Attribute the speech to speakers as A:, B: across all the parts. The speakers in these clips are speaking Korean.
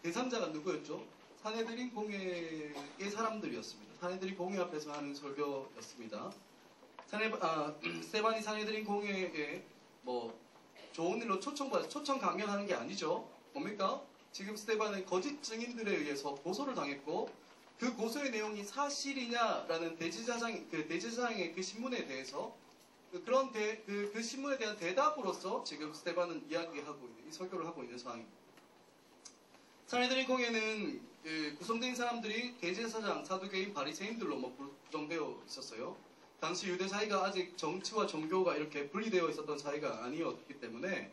A: 대상자가 누구였죠? 사내들인 공회의 사람들이었습니다. 사내들인 공회 앞에서 하는 설교였습니다. 스테반이 사내들인 공회에 뭐 좋은 일로 초청 강연하는 게 아니죠. 뭡니까? 지금 스테반은 거짓 증인들에 의해서 고소를 당했고 그 고소의 내용이 사실이냐라는 대제사장의 그 신문에 대해서 그 신문에 대한 대답으로서 지금 스테반은 설교를 하고 있는 상황입니다. 사내들인 공회는 구성된 사람들이 대제사장, 사두개인, 바리새인들로 구성되어 있었어요. 당시 유대 사회가 아직 정치와 종교가 이렇게 분리되어 있었던 사회가 아니었기 때문에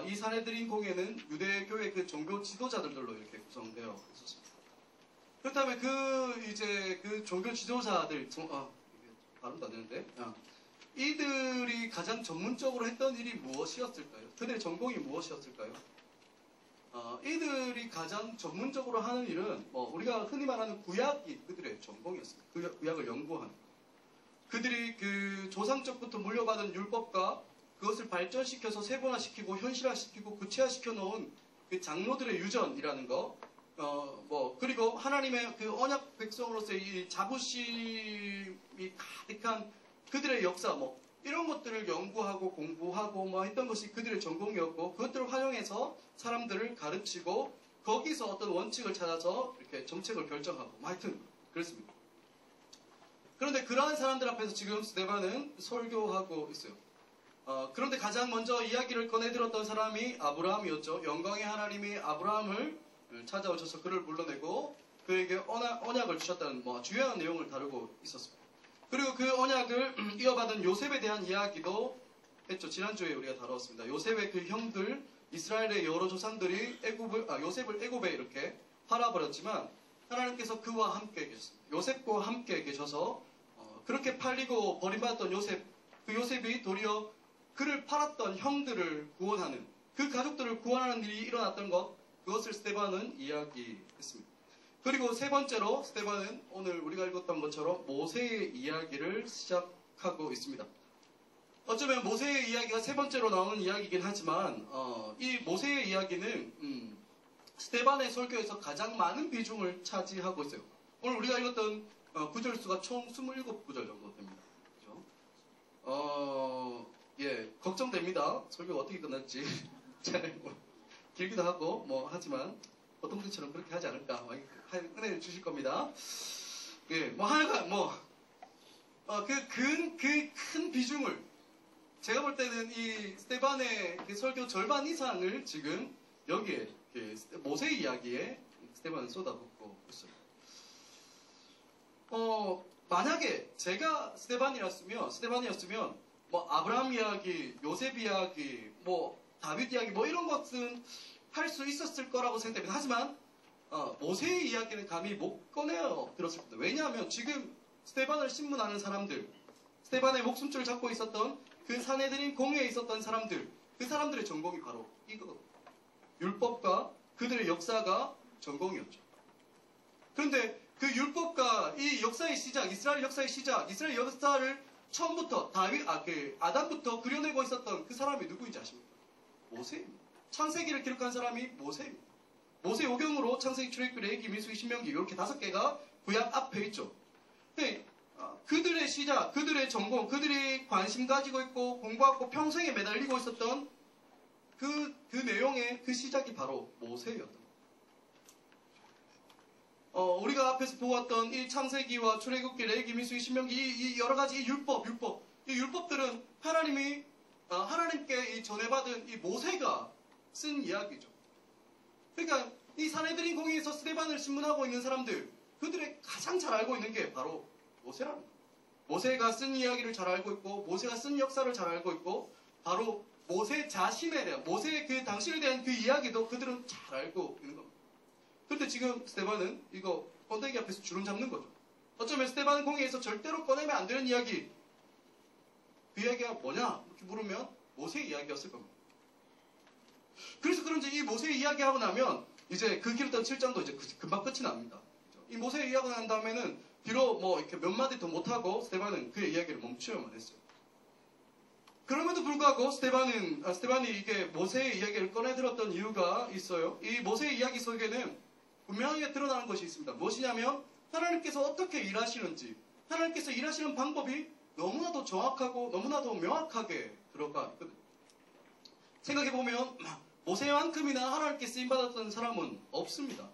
A: 이 사내들인 공회는 유대교의 그 종교 지도자들로 이렇게 구성되어 있었습니다. 그렇다면 그 종교 지도자들 발음도 안 되는데 이들이 가장 전문적으로 했던 일이 무엇이었을까요? 그들의 전공이 무엇이었을까요? 이들이 가장 전문적으로 하는 일은 우리가 흔히 말하는 구약이 그들의 전공이었습니다. 구약을 연구하는. 그들이 그 조상적부터 물려받은 율법과 그것을 발전시켜서 세분화시키고 현실화시키고 구체화시켜 놓은 그 장로들의 유전이라는 거, 그리고 하나님의 그 언약 백성으로서의 이 자부심이 가득한 그들의 역사, 이런 것들을 연구하고 공부하고 했던 것이 그들의 전공이었고, 그것들을 활용해서 사람들을 가르치고, 거기서 어떤 원칙을 찾아서 이렇게 정책을 결정하고, 하여튼, 그렇습니다. 그런데 그러한 사람들 앞에서 지금 스데반은 설교하고 있어요. 그런데 가장 먼저 이야기를 꺼내들었던 사람이 아브라함이었죠. 영광의 하나님이 아브라함을 찾아오셔서 그를 불러내고 그에게 언약을 주셨다는 중요한 내용을 다루고 있었습니다. 그리고 그 언약을 이어받은 요셉에 대한 이야기도 했죠. 지난주에 우리가 다루었습니다. 요셉의 그 형들, 이스라엘의 여러 조상들이 요셉을 애굽에 이렇게 팔아버렸지만 하나님께서 그와 함께 계셨습니다. 요셉과 함께 계셔서 그렇게 팔리고 버림받았던 그 요셉이 도리어 그를 팔았던 형들을 구원하는, 그 가족들을 구원하는 일이 일어났던 그것을 스데반은 이야기했습니다. 그리고 세 번째로 스데반은 오늘 우리가 읽었던 것처럼 모세의 이야기를 시작하고 있습니다. 어쩌면 모세의 이야기가 세 번째로 나오는 이야기이긴 하지만 이 모세의 이야기는 스데반의 설교에서 가장 많은 비중을 차지하고 있어요. 오늘 우리가 읽었던 구절 수가 총 27구절 정도 됩니다. 그렇죠? 걱정됩니다. 설교가 어떻게 끝날지. 길기도 하고 하지만 보통 분들처럼 그렇게 하지 않을까. 은혜를 주실 겁니다. 하여간 그 큰 비중을, 제가 볼 때는 이 스데반의 그 설교 절반 이상을 지금 여기에 모세 이야기에 스데반은 쏟아붓고 있어요. 만약에 제가 스데반이었으면 아브라함 이야기, 요셉 이야기, 다윗 이야기 이런 것은 할 수 있었을 거라고 생각됩니다. 하지만 모세의 이야기는 감히 못 꺼내어 들었을 겁니다. 왜냐하면 지금 스데반을 신문하는 사람들, 스데반의 목숨줄을 잡고 있었던 그 사내들인 공회에 있었던 사람들, 그 사람들의 전공이 바로 이거거든요. 율법과 그들의 역사가 전공이었죠. 그런데 그 율법과 이 역사의 시작, 이스라엘 역사의 시작, 이스라엘 역사를 처음부터 아담부터 그려내고 있었던 그 사람이 누구인지 아십니까? 모세입니다. 창세기를 기록한 사람이 모세입니다. 모세 오경으로 창세기, 출애굽기, 레위기, 민수기, 신명기 이렇게 5개가 구약 앞에 있죠. 근데 그들의 시작, 그들의 전공, 그들이 관심 가지고 있고 공부하고 평생에 매달리고 있었던 그 내용의 그 시작이 바로 모세였던 거예요. 우리가 앞에서 보았던 이 창세기와 출애굽기, 레위기, 민수기, 신명기 이 여러 가지 이 율법들은 하나님께 전해받은 이 모세가 쓴 이야기죠. 그러니까 이 사내들인 공회에서 스데반을 신문하고 있는 사람들, 그들의 가장 잘 알고 있는 게 바로 모세랍니다. 모세가 쓴 이야기를 잘 알고 있고, 모세가 쓴 역사를 잘 알고 있고, 바로 모세 자신에 대한, 모세의 그 당신에 대한 그 이야기도 그들은 잘 알고 있는 겁니다. 그런데 지금 스데반은 이거 번데기 앞에서 주름 잡는 거죠. 어쩌면 스데반 공회에서 절대로 꺼내면 안 되는 이야기, 그 이야기가 뭐냐? 이렇게 물으면 모세의 이야기였을 겁니다. 그래서 그런지 이 모세의 이야기하고 나면 이제 그 길었던 7장도 이제 금방 끝이 납니다. 이 모세의 이야기가 난 다음에는 비록 이렇게 몇 마디 더 못하고 스데반은 그의 이야기를 멈추어만 했어요. 그럼에도 불구하고 스테반이 이게 모세의 이야기를 꺼내 들었던 이유가 있어요. 이 모세의 이야기 속에는 분명하게 드러나는 것이 있습니다. 무엇이냐면 하나님께서 어떻게 일하시는지, 하나님께서 일하시는 방법이 너무나도 정확하고 너무나도 명확하게 들어가 있거든요. 생각해보면 모세만큼이나 하나님께 쓰임받았던 사람은 없습니다.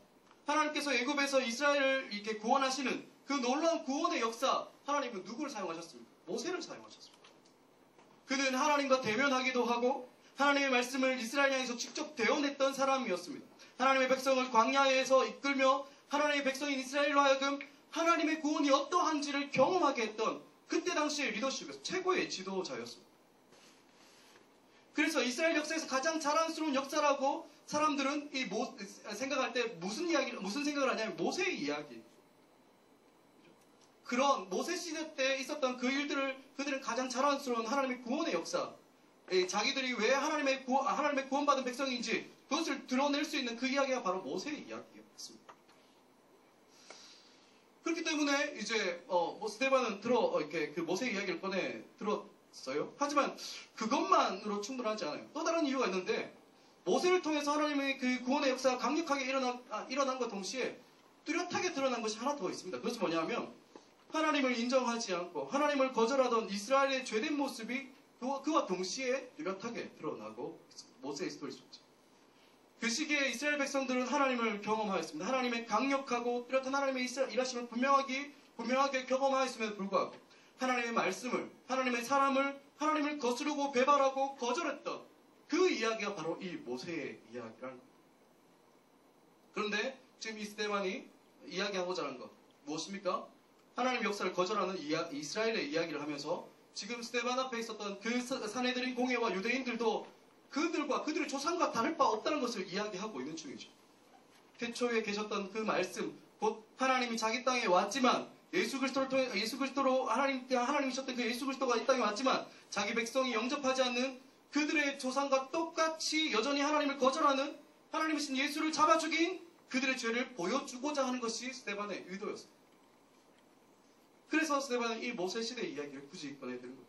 A: 하나님께서 애굽에서 이스라엘을 이렇게 구원하시는 그 놀라운 구원의 역사, 하나님은 누구를 사용하셨습니까? 모세를 사용하셨습니다. 그는 하나님과 대면하기도 하고 하나님의 말씀을 이스라엘 향해서 직접 대언했던 사람이었습니다. 하나님의 백성을 광야에서 이끌며 하나님의 백성인 이스라엘로 하여금 하나님의 구원이 어떠한지를 경험하게 했던 그때 당시의 리더십에서 최고의 지도자였습니다. 그래서 이스라엘 역사에서 가장 자랑스러운 역사라고 사람들은 생각할 때 무슨 생각을 하냐면 모세의 이야기. 그런 모세 시대 때 있었던 그 일들을 그들은 가장 자랑스러운 하나님의 구원의 역사, 자기들이 왜 하나님의 구원받은 백성인지 그것을 드러낼 수 있는 그 이야기가 바로 모세의 이야기였습니다. 그렇기 때문에 이제 스데반은 이렇게 그 모세의 이야기를 꺼내 들었어요. 하지만 그것만으로 충분하지 않아요. 또 다른 이유가 있는데 모세를 통해서 하나님의 그 구원의 역사가 강력하게 일어난과 동시에 뚜렷하게 드러난 것이 하나 더 있습니다. 그것이 뭐냐면 하나님을 인정하지 않고 하나님을 거절하던 이스라엘의 죄된 모습이 그와 동시에 뚜렷하게 드러나고 있습니다. 모세의 스토리 속에. 그 시기에 이스라엘 백성들은 하나님을 경험하였습니다. 하나님의 강력하고 뚜렷한 하나님의 일하심을 분명하게 경험하였음에도 불구하고 하나님의 말씀을, 하나님의 사람을, 하나님을 거스르고 배반하고 거절했던 그 이야기가 바로 이 모세의 이야기라는 겁니다. 그런데 지금 이 스데반이 이야기하고자 하는 것 무엇입니까? 하나님의 역사를 거절하는 이스라엘의 이야기를 하면서 지금 스데반 앞에 있었던 그 사내들인 공회와 유대인들도 그들과 그들의 조상과 다를 바 없다는 것을 이야기하고 있는 중이죠. 태초에 계셨던 그 말씀, 곧 하나님이 자기 땅에 왔지만 예수 그리스도로 하나님이셨던 그 예수 그리스도가 이 땅에 왔지만 자기 백성이 영접하지 않는 그들의 조상과 똑같이 여전히 하나님을 거절하는 하나님이신 예수를 잡아 죽인 그들의 죄를 보여주고자 하는 것이 스데반의 의도였습니다. 그래서 스데반은 이 모세 시대의 이야기를 굳이 꺼내드는 거예요.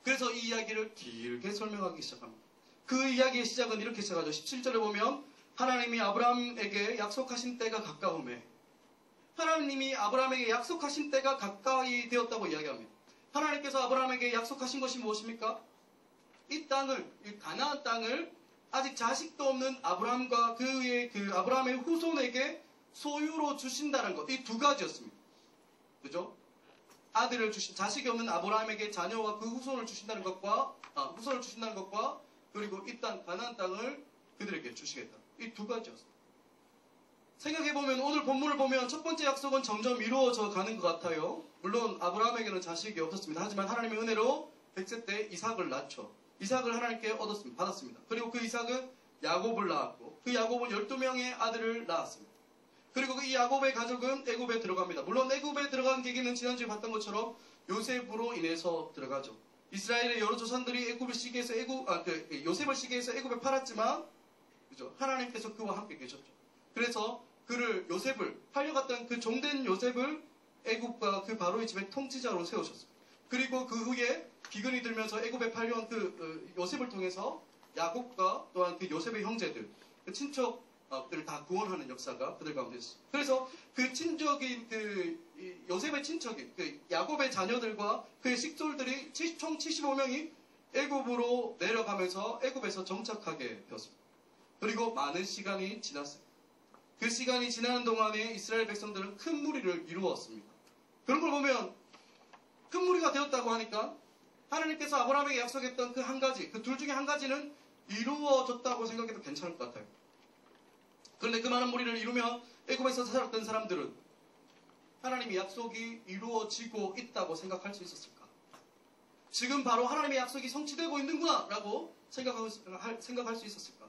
A: 그래서 이 이야기를 길게 설명하기 시작합니다. 그 이야기의 시작은 이렇게 시작하죠. 17절에 보면 하나님이 아브라함에게 약속하신 때가 가까우매, 하나님이 아브라함에게 약속하신 때가 가까이 되었다고 이야기합니다. 하나님께서 아브라함에게 약속하신 것이 무엇입니까? 이 땅을, 이 가나안 땅을 아직 자식도 없는 아브라함과 그의 아브라함의 후손에게 소유로 주신다는 것, 이 두 가지였습니다. 그죠? 아들을 자식이 없는 아브라함에게 자녀와 그 후손을 주신다는 것과 그리고 이 땅 가나안 땅을 그들에게 주시겠다. 이 두 가지였습니다. 생각해보면 오늘 본문을 보면 첫 번째 약속은 점점 이루어져 가는 것 같아요. 물론 아브라함에게는 자식이 없었습니다. 하지만 하나님의 은혜로 100세 때 이삭을 낳죠. 이삭을 하나님께 받았습니다. 그리고 그 이삭은 야곱을 낳았고 그 야곱은 12명의 아들을 낳았습니다. 그리고 이 야곱의 가족은 애굽에 들어갑니다. 물론 애굽에 들어간 계기는 지난주에 봤던 것처럼 요셉으로 인해서 들어가죠. 이스라엘의 여러 조상들이 요셉을 시기해서 애굽에 팔았지만 그죠? 하나님께서 그와 함께 계셨죠. 그래서 요셉을 팔려갔던 그 종된 요셉을 애굽과 그 바로의 집의 통치자로 세우셨습니다. 그리고 그 후에 기근이 들면서 애굽에 팔려온 요셉을 통해서 야곱과 또한 그 요셉의 형제들, 그 친척들을 다 구원하는 역사가 그들 가운데 있습니다. 그래서 그 친척인 요셉의 친척인 야곱의 자녀들과 그의 식솔들이 총 75명이 애굽으로 내려가면서 애굽에서 정착하게 되었습니다. 그리고 많은 시간이 지났습니다. 그 시간이 지나는 동안에 이스라엘 백성들은 큰 무리를 이루었습니다. 그런 걸 보면 큰 무리가 되었다고 하니까 하나님께서 아브라함에게 약속했던 그 한 가지, 그 둘 중에 한 가지는 이루어졌다고 생각해도 괜찮을 것 같아요. 그런데 그 많은 무리를 이루며 애굽에서 살았던 사람들은 하나님의 약속이 이루어지고 있다고 생각할 수 있었을까? 지금 바로 하나님의 약속이 성취되고 있는구나 라고 생각할 수 있었을까?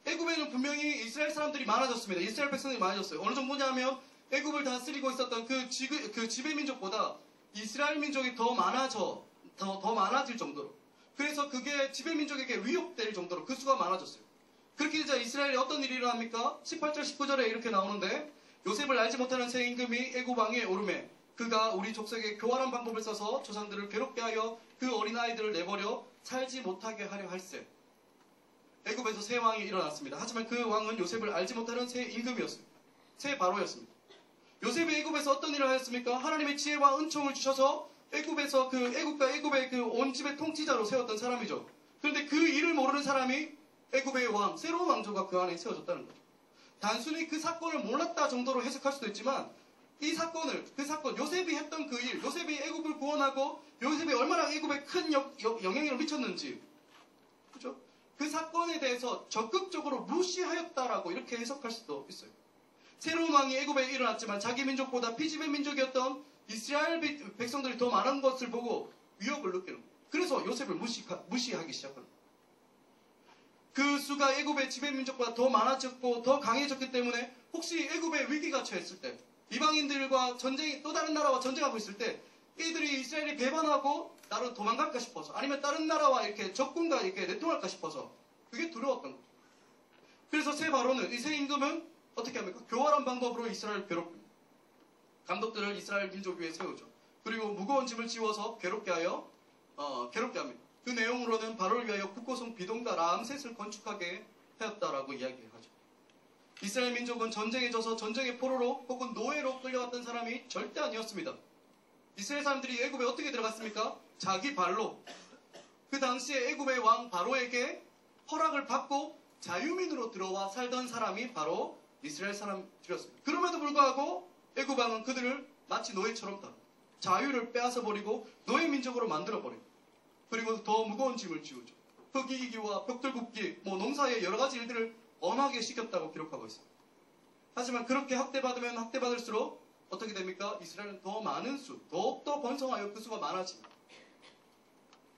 A: 애굽에는 분명히 이스라엘 사람들이 많아졌습니다. 이스라엘 백성들이 많아졌어요. 어느 정도냐면 애굽을 다스리고 있었던 그 지배 민족보다 이스라엘 민족이 더 많아질 정도로, 그래서 그게 지배 민족에게 위협될 정도로 그 수가 많아졌어요. 그렇게 되자 이스라엘에 어떤 일이 일어납니까? 18절 19절에 이렇게 나오는데 요셉을 알지 못하는 새 임금이 애굽 왕위에 오르매 그가 우리 족속에 교활한 방법을 써서 조상들을 괴롭게 하여 그 어린아이들을 내버려 살지 못하게 하려 할세. 애굽에서 새 왕이 일어났습니다. 하지만 그 왕은 요셉을 알지 못하는 새 임금이었습니다. 새 바로였습니다. 요셉이 애굽에서 어떤 일을 하였습니까? 하나님의 지혜와 은총을 주셔서 애굽에서 애굽과 애굽의 온 집의 통치자로 세웠던 사람이죠. 그런데 그 일을 모르는 사람이 애굽의 왕, 새로운 왕조가 그 안에 세워졌다는 거죠. 단순히 그 사건을 몰랐다 정도로 해석할 수도 있지만 그 사건, 요셉이 했던 그 일, 요셉이 애굽을 구원하고 요셉이 얼마나 애굽에 큰 영향력을 미쳤는지, 그죠? 그 사건에 대해서 적극적으로 무시하였다라고 이렇게 해석할 수도 있어요. 새로운 왕이 애굽에 일어났지만 자기 민족보다 피지배 민족이었던 이스라엘 백성들이 더 많은 것을 보고 위협을 느끼는 거예요. 그래서 요셉을 무시하기 시작합니다. 그 수가 애굽의 지배 민족보다 더 많아졌고 더 강해졌기 때문에 혹시 애굽에 위기가 처했을 때, 이방인들과 또 다른 나라와 전쟁하고 있을 때 이들이 이스라엘이 배반하고 나로 도망갈까 싶어서, 아니면 다른 나라와 이렇게 적군과 이렇게 내통할까 싶어서 그게 두려웠던 거죠. 그래서 새 바로는, 이 새 임금은 어떻게 합니까? 교활한 방법으로 이스라엘을 괴롭힙니다. 감독들을 이스라엘 민족 위에 세우죠. 그리고 무거운 짐을 지워서 괴롭게 합니다. 그 내용으로는 바로를 위하여 국고성 비동과 람셋을 건축하게 하였다라고 이야기하죠. 이스라엘 민족은 전쟁에 져서 전쟁의 포로로 혹은 노예로 끌려갔던 사람이 절대 아니었습니다. 이스라엘 사람들이 애굽에 어떻게 들어갔습니까? 자기 발로. 그 당시에 애굽의 왕 바로에게 허락을 받고 자유민으로 들어와 살던 사람이 바로 이스라엘 사람들이었습니다. 그럼에도 불구하고 애굽 왕은 그들을 마치 노예처럼 자유를 빼앗아버리고 노예 민족으로 만들어버리고, 그리고 더 무거운 짐을 지우죠. 흙이기와 벽돌 굽기, 농사의 여러 가지 일들을 엄하게 시켰다고 기록하고 있습니다. 하지만 그렇게 학대받으면 학대받을수록 어떻게 됩니까? 이스라엘은 더 많은 수, 더욱더 번성하여 그 수가 많아집니다.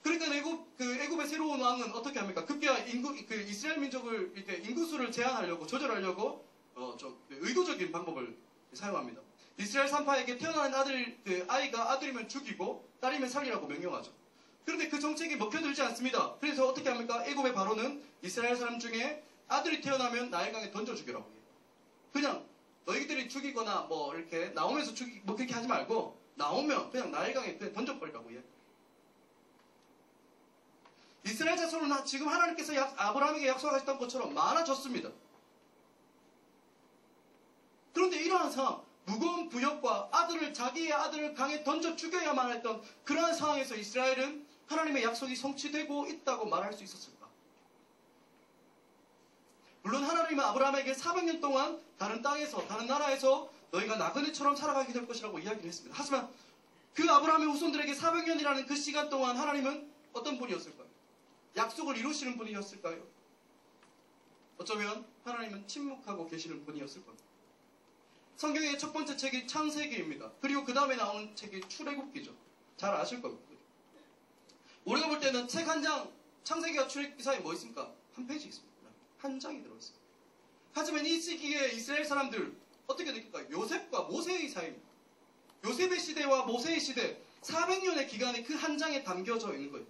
A: 그러니까 애굽의 새로운 왕은 어떻게 합니까? 급기야 이스라엘 민족을 이렇게 인구수를 제한하려고, 조절하려고 의도적인 방법을 사용합니다. 이스라엘 산파에게 태어나는 아이가 아들이면 죽이고 딸이면 살리라고 명령하죠. 그런데 그 정책이 먹혀들지 않습니다. 그래서 어떻게 합니까? 애굽의 바로는 이스라엘 사람 중에 아들이 태어나면 나일강에 던져 죽이라고 해요. 그냥 너희들이 죽이거나 이렇게 나오면서 그렇게 하지 말고 나오면 그냥 나일강에 그냥 던져버리라고 해요. 이스라엘 자손은 지금 하나님께서 아브라함에게 약속하셨던 것처럼 많아졌습니다. 그런데 이러한 상황, 무거운 부역과 자기의 아들을 강에 던져 죽여야만 했던 그러한 상황에서 이스라엘은 하나님의 약속이 성취되고 있다고 말할 수 있었을까? 물론 하나님은 아브라함에게 400년 동안 다른 땅에서, 다른 나라에서 너희가 나그네처럼 살아가게 될 것이라고 이야기를 했습니다. 하지만 그 아브라함의 후손들에게 400년이라는 그 시간 동안 하나님은 어떤 분이었을까요? 약속을 이루시는 분이었을까요? 어쩌면 하나님은 침묵하고 계시는 분이었을 겁니다. 성경의 첫 번째 책이 창세기입니다. 그리고 그 다음에 나오는 책이 출애굽기죠. 잘 아실 겁니다. 우리가 볼 때는 책 한 장, 창세기와 출애굽기 사이에 뭐 있습니까? 한 페이지 있습니다. 한 장이 들어있습니다. 하지만 이 시기에 이스라엘 사람들 어떻게 느낄까요? 요셉과 모세의 사이입니다. 요셉의 시대와 모세의 시대, 400년의 기간이 그 한 장에 담겨져 있는 거예요.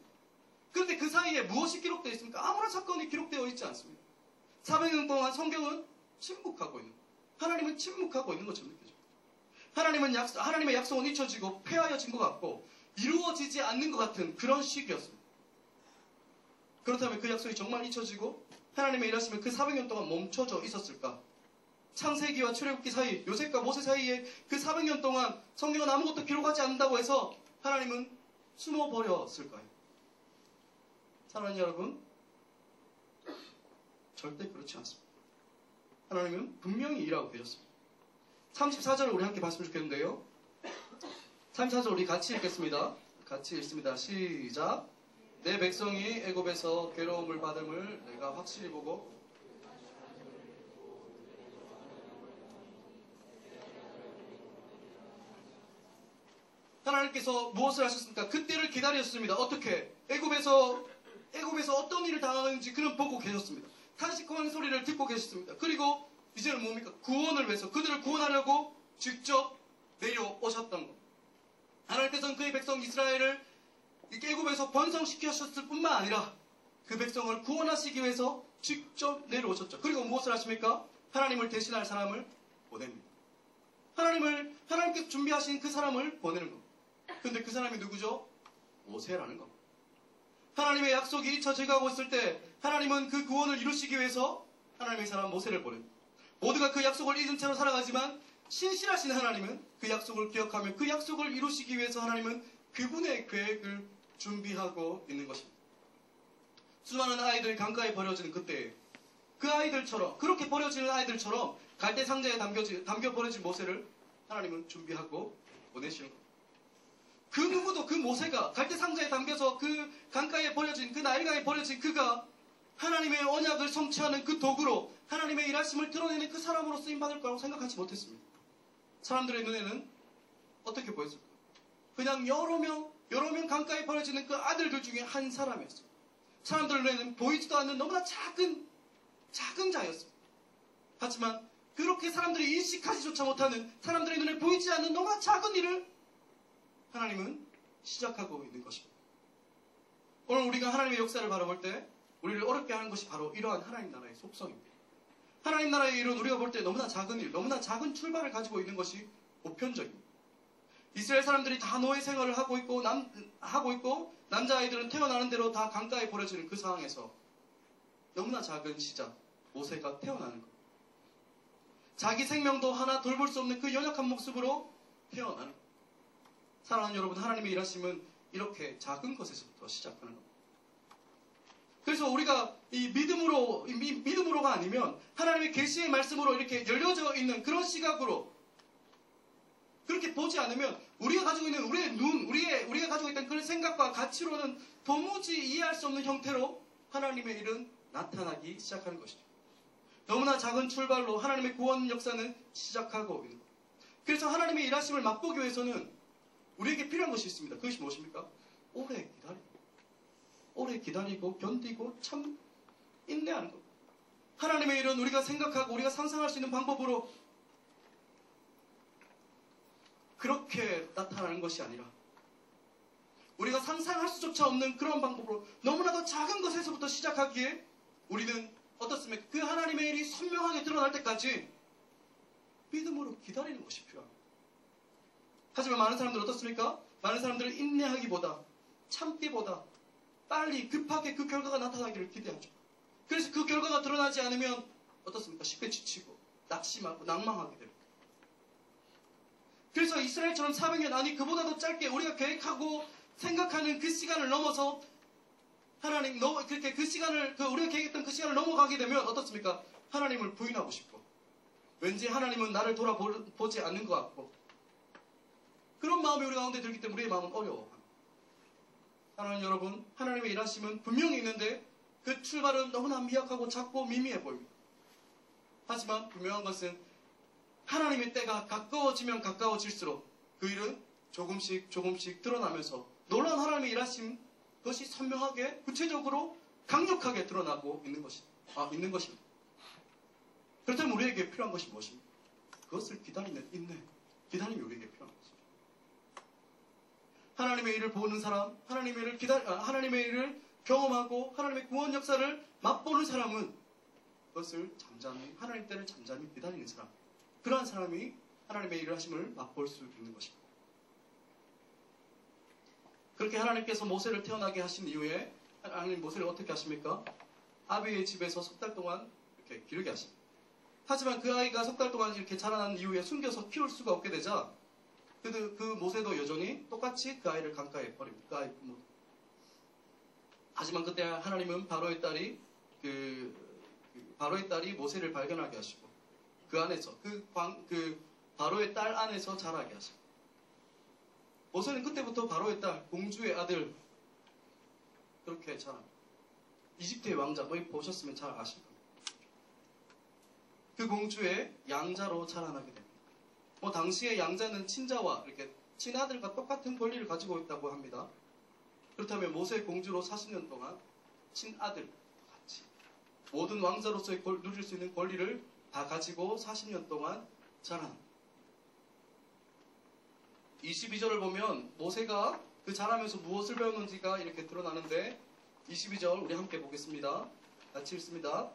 A: 그런데 그 사이에 무엇이 기록되어 있습니까? 아무런 사건이 기록되어 있지 않습니다. 400년 동안 성경은 침묵하고 있는 거예요. 하나님은 침묵하고 있는 것처럼 느껴져요. 하나님의 약속은 잊혀지고 폐하여진 것 같고 이루어지지 않는 것 같은 그런 시기였습니다. 그렇다면 그 약속이 정말 잊혀지고 하나님의 일하시면 그 400년 동안 멈춰져 있었을까? 창세기와 출애굽기 사이, 요셉과 모세 사이에 그 400년 동안 성경은 아무것도 기록하지 않는다고 해서 하나님은 숨어버렸을까요? 사랑하는 여러분, 절대 그렇지 않습니다. 하나님은 분명히 일하고 계셨습니다. 34절을 우리 함께 봤으면 좋겠는데요. 34절 우리 같이 읽겠습니다. 같이 읽습니다. 시작. 내 백성이 애굽에서 괴로움을 받음을 내가 확실히 보고 하나님께서 무엇을 하셨습니까? 그때를 기다렸습니다. 어떻게? 애굽에서 어떤 일을 당하는지 그는 보고 계셨습니다. 탄식하는 소리를 듣고 계셨습니다. 그리고 이제는 뭡니까? 구원을 위해서 그들을 구원하려고 직접 내려오셨던 것. 하나님께서는 그의 백성 이스라엘을 애굽에서 번성시키셨을 뿐만 아니라 그 백성을 구원하시기 위해서 직접 내려오셨죠. 그리고 무엇을 하십니까? 하나님을 대신할 사람을 보냅니다. 하나님께서 준비하신 그 사람을 보내는 겁니다. 근데 그 사람이 누구죠? 모세라는 겁니다. 하나님의 약속이 잊혀져가고 있을 때 하나님은 그 구원을 이루시기 위해서 하나님의 사람 모세를 보냅니다. 모두가 그 약속을 잊은 채로 살아가지만 신실하신 하나님은 그 약속을 기억하며 그 약속을 이루시기 위해서 하나님은 그분의 계획을 준비하고 있는 것입니다. 수많은 아이들이 강가에 버려지는 그때 그 아이들처럼, 그렇게 버려지는 아이들처럼 갈대 상자에 담겨 버려진 모세를 하나님은 준비하고 보내시는 겁니다. 그 누구도 그 모세가 갈대 상자에 담겨서 그 강가에 버려진, 그 나일강에 버려진 그가 하나님의 언약을 성취하는 그 도구로 하나님의 일하심을 드러내는 그 사람으로 쓰임받을 거라고 생각하지 못했습니다. 사람들의 눈에는 어떻게 보였을까요? 그냥 여러 명 강가에 버려지는 그 아들들 중에 한 사람이었어요. 사람들 눈에는 보이지도 않는 너무나 작은 자였습니다. 하지만 그렇게 사람들이 인식하지조차 못하는, 사람들의 눈에 보이지 않는 너무나 작은 일을 하나님은 시작하고 있는 것입니다. 오늘 우리가 하나님의 역사를 바라볼 때 우리를 어렵게 하는 것이 바로 이러한 하나님 나라의 속성입니다. 하나님 나라의 일은 우리가 볼 때 너무나 작은 일, 너무나 작은 출발을 가지고 있는 것이 보편적입니다. 이스라엘 사람들이 다 노예 생활을 하고 있고 남자아이들은 태어나는 대로 다 강가에 버려지는 그 상황에서 너무나 작은 시작, 모세가 태어나는 것. 자기 생명도 하나 돌볼 수 없는 그 연약한 모습으로 태어나는 것. 사랑하는 여러분, 하나님의 일하심은 이렇게 작은 것에서부터 시작하는 겁니다. 그래서 우리가 이 믿음으로가 아니면 하나님의 계시의 말씀으로 이렇게 열려져 있는 그런 시각으로 그렇게 보지 않으면 우리가 가지고 있는 우리의 눈, 우리가 가지고 있던 그런 생각과 가치로는 도무지 이해할 수 없는 형태로 하나님의 일은 나타나기 시작하는 것이죠. 너무나 작은 출발로 하나님의 구원 역사는 시작하고 있는 것. 그래서 하나님의 일하심을 맛보기 위해서는 우리에게 필요한 것이 있습니다. 그것이 무엇입니까? 오래 기다리고 견디고 참 인내하는 것. 하나님의 일은 우리가 생각하고 우리가 상상할 수 있는 방법으로 그렇게 나타나는 것이 아니라 우리가 상상할 수조차 없는 그런 방법으로 너무나도 작은 것에서부터 시작하기에 우리는 어떻습니까? 그 하나님의 일이 선명하게 드러날 때까지 믿음으로 기다리는 것이 필요합니다. 하지만 많은 사람들은 어떻습니까? 많은 사람들은 인내하기보다 참기보다 빨리 급하게 그 결과가 나타나기를 기대하죠. 그래서 그 결과가 드러나지 않으면 어떻습니까? 쉽게 지치고 낙심하고 낭망하게 됩니다. 그래서 이스라엘처럼 400년 아니 그보다도 짧게 우리가 계획하고 생각하는 그 시간을 넘어서 하나님 그렇게 우리가 계획했던 그 시간을 넘어가게 되면 어떻습니까? 하나님을 부인하고 싶고 왠지 하나님은 나를 돌아보지 않는 것 같고 그런 마음이 우리 가운데 들기 때문에 우리의 마음은 어려워합니다. 하나님 여러분, 하나님의 일하심은 분명히 있는데 그 출발은 너무나 미약하고 작고 미미해 보입니다. 하지만 분명한 것은 하나님의 때가 가까워지면 가까워질수록 그 일은 조금씩 드러나면서 놀라운 하나님의 일하심 그것이 선명하게 구체적으로 강력하게 드러나고 있는 것입니다. 그렇다면 우리에게 필요한 것이 무엇입니까? 그것을 기다리는 인내, 기다림이 우리에게 필요한 것입니다. 하나님의 일을 보는 사람, 하나님의 일을 경험하고 하나님의 구원 역사를 맛보는 사람은 그것을 하나님 때를 잠잠히 기다리는 사람, 그러한 사람이 하나님의 일을 하심을 맛볼 수 있는 것입니다. 그렇게 하나님께서 모세를 태어나게 하신 이후에 하나님 모세를 어떻게 하십니까? 아비의 집에서 석 달 동안 이렇게 기르게 하십니다. 하지만 그 아이가 석 달 동안 이렇게 자라난 이후에 숨겨서 키울 수가 없게 되자 그 모세도 여전히 똑같이 그 아이를 강가에 버립니다. 그 아이 부모. 하지만 그때 하나님은 바로의 딸이 모세를 발견하게 하시고 그 안에서 바로의 딸 안에서 자라게 하십니다. 모세는 그때부터 바로의 딸, 공주의 아들 그렇게 자랍니다. 이집트의 왕자, 보셨으면 잘 아실 겁니다. 그 공주의 양자로 자라나게 됩니다. 당시의 양자는 친자와 이렇게 친아들과 똑같은 권리를 가지고 있다고 합니다. 그렇다면 모세의 공주로 40년 동안 친아들 같이 모든 왕자로서의 누릴 수 있는 권리를 다 가지고 40년 동안 자라납니다. 22절을 보면 모세가 그 자라면서 무엇을 배웠는지가 이렇게 드러나는데 22절 우리 함께 보겠습니다. 같이 읽습니다.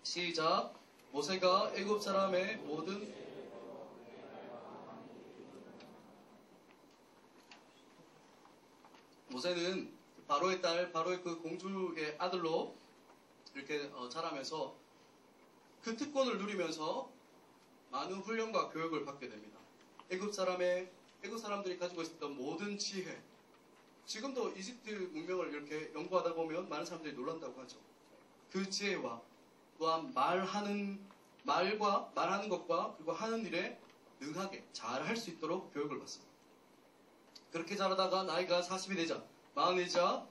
A: 시작. 모세가 애굽 사람의 모든 모세는 바로의 딸, 바로의 그 공주의 아들로 이렇게 자라면서 그 특권을 누리면서 많은 훈련과 교육을 받게 됩니다. 애굽 사람들이 가지고 있었던 모든 지혜, 지금도 이집트 문명을 이렇게 연구하다 보면 많은 사람들이 놀란다고 하죠. 그 지혜와 또한 말하는 것과 그리고 하는 일에 능하게 잘 할 수 있도록 교육을 받습니다. 그렇게 자라다가 나이가 40이 되자, 40이 되자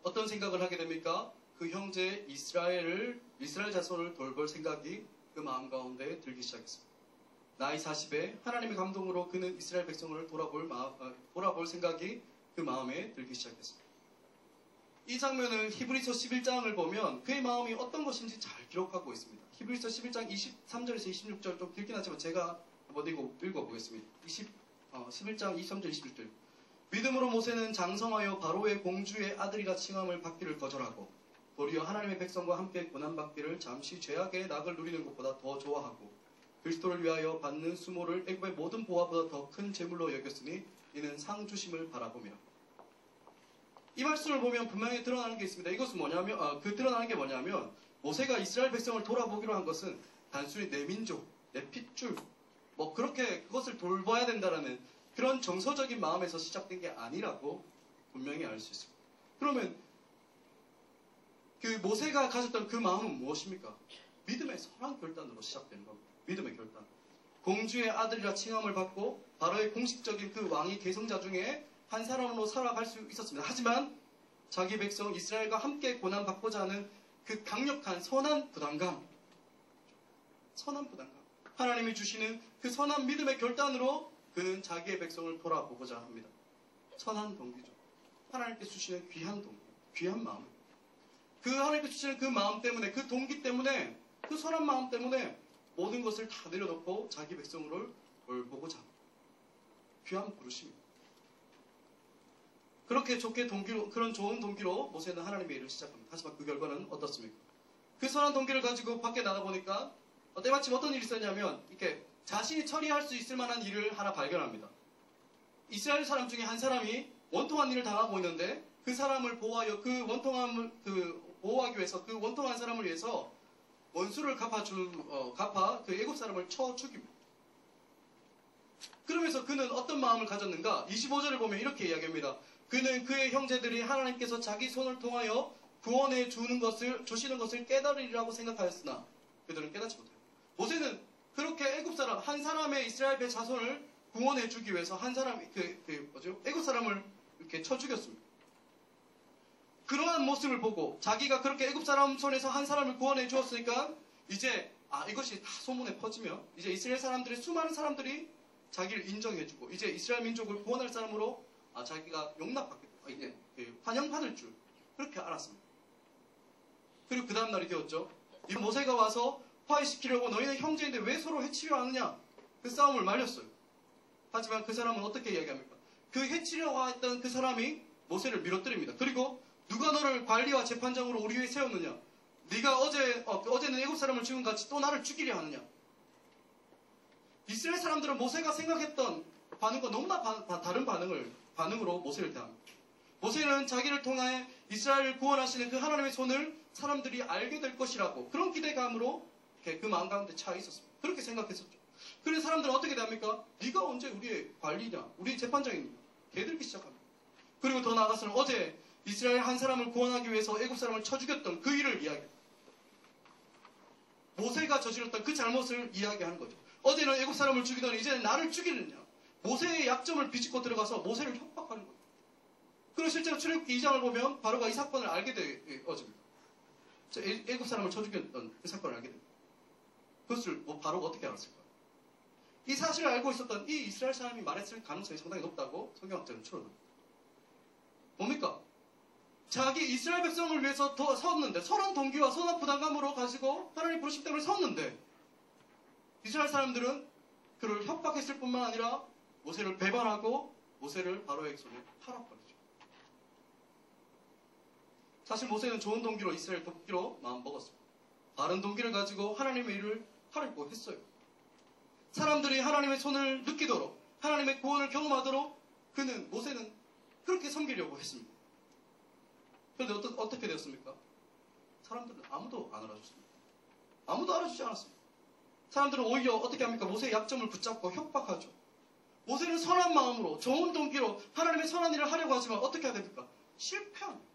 A: 어떤 생각을 하게 됩니까? 그 형제 이스라엘 자손을 돌볼 생각이 그 마음 가운데 들기 시작했습니다. 나이 40에 하나님의 감동으로 그는 이스라엘 백성을 돌아볼 생각이 그 마음에 들기 시작했습니다. 이 장면은 히브리서 11장을 보면 그의 마음이 어떤 것인지 잘 기록하고 있습니다. 히브리서 11장 23절에서 26절 좀 길긴 하지만 제가 한번 읽어보겠습니다. 11장 23절 26절 믿음으로 모세는 장성하여 바로의 공주의 아들이라 칭함을 받기를 거절하고 도리어 하나님의 백성과 함께 고난받기를 잠시 죄악의 낙을 누리는 것보다 더 좋아하고 그리스도를 위하여 받는 수모를 애굽의 모든 보화보다 더 큰 재물로 여겼으니 이는 상 주심을 바라봄이라. 이 말씀을 보면 분명히 드러나는 게 있습니다. 이것은 뭐냐면 드러나는 게 뭐냐면 모세가 이스라엘 백성을 돌아보기로 한 것은 단순히 내 민족, 내 핏줄 뭐 그렇게 그것을 돌봐야 된다라는 그런 정서적인 마음에서 시작된 게 아니라고 분명히 알 수 있습니다. 그러면 그 모세가 가졌던 그 마음은 무엇입니까? 믿음의 선한 결단으로 시작되는 겁니다. 믿음의 결단. 공주의 아들이라 칭함을 받고 바로의 공식적인 그 왕위 계승자 중에 한 사람으로 살아갈 수 있었습니다. 하지만 자기 백성 이스라엘과 함께 고난받고자 하는 그 강력한 선한 부담감. 하나님이 주시는 그 선한 믿음의 결단으로 그는 자기의 백성을 돌아보고자 합니다. 선한 동기죠. 하나님께서 주시는 귀한 동기, 귀한 마음. 그 하나님께서 주시는 그 마음 때문에, 그 동기 때문에, 그 선한 마음 때문에 모든 것을 다 내려놓고 자기 백성을 돌보고자 합니다. 귀한 부르심입니다. 그렇게 그런 좋은 동기로 모세는 하나님의 일을 시작합니다. 하지만 그 결과는 어떻습니까? 그 선한 동기를 가지고 밖에 나가보니까 때마침 어떤 일이 있었냐면 이렇게 자신이 처리할 수 있을 만한 일을 하나 발견합니다. 이스라엘 사람 중에 한 사람이 원통한 일을 당하고 있는데 그 사람을 보호하여 보호하기 위해서 그 원통한 사람을 위해서 원수를 갚아 그 애굽 사람을 쳐 죽입니다. 그러면서 그는 어떤 마음을 가졌는가? 25절을 보면 이렇게 이야기합니다. 그는 그의 형제들이 하나님께서 자기 손을 통하여 구원해 주시는 것을 깨달으리라고 생각하였으나 그들은 깨닫지 못해요. 모세는 그렇게 애굽 사람 한 사람의 이스라엘 자손을 구원해 주기 위해서 한 사람이 애굽 사람을 이렇게 쳐 죽였습니다. 그러한 모습을 보고 자기가 그렇게 애굽 사람 손에서 한 사람을 구원해 주었으니까 이제 이것이 다 소문에 퍼지면 이제 이스라엘 사람들의 수많은 사람들이 자기를 인정해주고 이제 이스라엘 민족을 구원할 사람으로 자기가 용납받겠다. 이제 환영받을 줄 그렇게 알았습니다. 그리고 그 다음 날이 되었죠. 이 모세가 와서 화해시키려고 너희는 형제인데 왜 서로 해치려 하느냐? 그 싸움을 말렸어요. 하지만 그 사람은 어떻게 이야기합니까? 그 해치려고 했던 그 사람이 모세를 밀어뜨립니다. 그리고 누가 너를 관리와 재판장으로 우리 위에 세웠느냐? 네가 어제는 애굽 사람을 죽은 같이 또 나를 죽이려 하느냐? 이스라엘 사람들은 모세가 생각했던 반응과 너무나 다른 반응으로 모세를 대합니다. 모세는 자기를 통해 이스라엘을 구원하시는 그 하나님의 손을 사람들이 알게 될 것이라고 그런 기대감으로 그 마음 가운데 차 있었습니다. 그렇게 생각했었죠. 그래서 사람들은 어떻게 대합니까? 네가 언제 우리의 관리냐? 우리의 재판장이냐? 대들기 시작합니다. 그리고 더 나아가서는 어제 이스라엘 한 사람을 구원하기 위해서 애굽 사람을 쳐 죽였던 그 일을 이야기합니다. 모세가 저질렀던 그 잘못을 이야기하는 거죠. 어제는 애굽 사람을 죽이더니 이제는 나를 죽이느냐? 모세의 약점을 비집고 들어가서 모세를 협박하는 거예요. 그리고 실제로 출애굽기 2장을 보면 바로가 이 사건을 알게 되어집니다. 애굽 사람을 쳐 죽였던 그 사건을 알게 됩니다. 그것을 바로가 어떻게 알았을까? 이 사실을 알고 있었던 이 이스라엘 사람이 말했을 가능성이 상당히 높다고 성경학자는 추론합니다. 뭡니까? 자기 이스라엘 백성을 위해서 더 섰는데 선한 동기와 선한 부담감으로 가지고 하나님 부르심 때문에 섰는데 이스라엘 사람들은 그를 협박했을 뿐만 아니라 모세를 배반하고 모세를 바로의 손에 팔아버리죠. 사실 모세는 좋은 동기로 이스라엘 돕기로 마음먹었습니다. 바른 동기를 가지고 하나님의 일을 하려고 했어요. 사람들이 하나님의 손을 느끼도록 하나님의 구원을 경험하도록 모세는 그렇게 섬기려고 했습니다. 그런데 어떻게 되었습니까? 사람들은 아무도 안 알아줬습니다. 아무도 알아주지 않았습니다. 사람들은 오히려 어떻게 합니까? 모세의 약점을 붙잡고 협박하죠. 모세는 선한 마음으로 좋은 동기로 하나님의 선한 일을 하려고 하지만 어떻게 해야 됩니까? 실패합니다.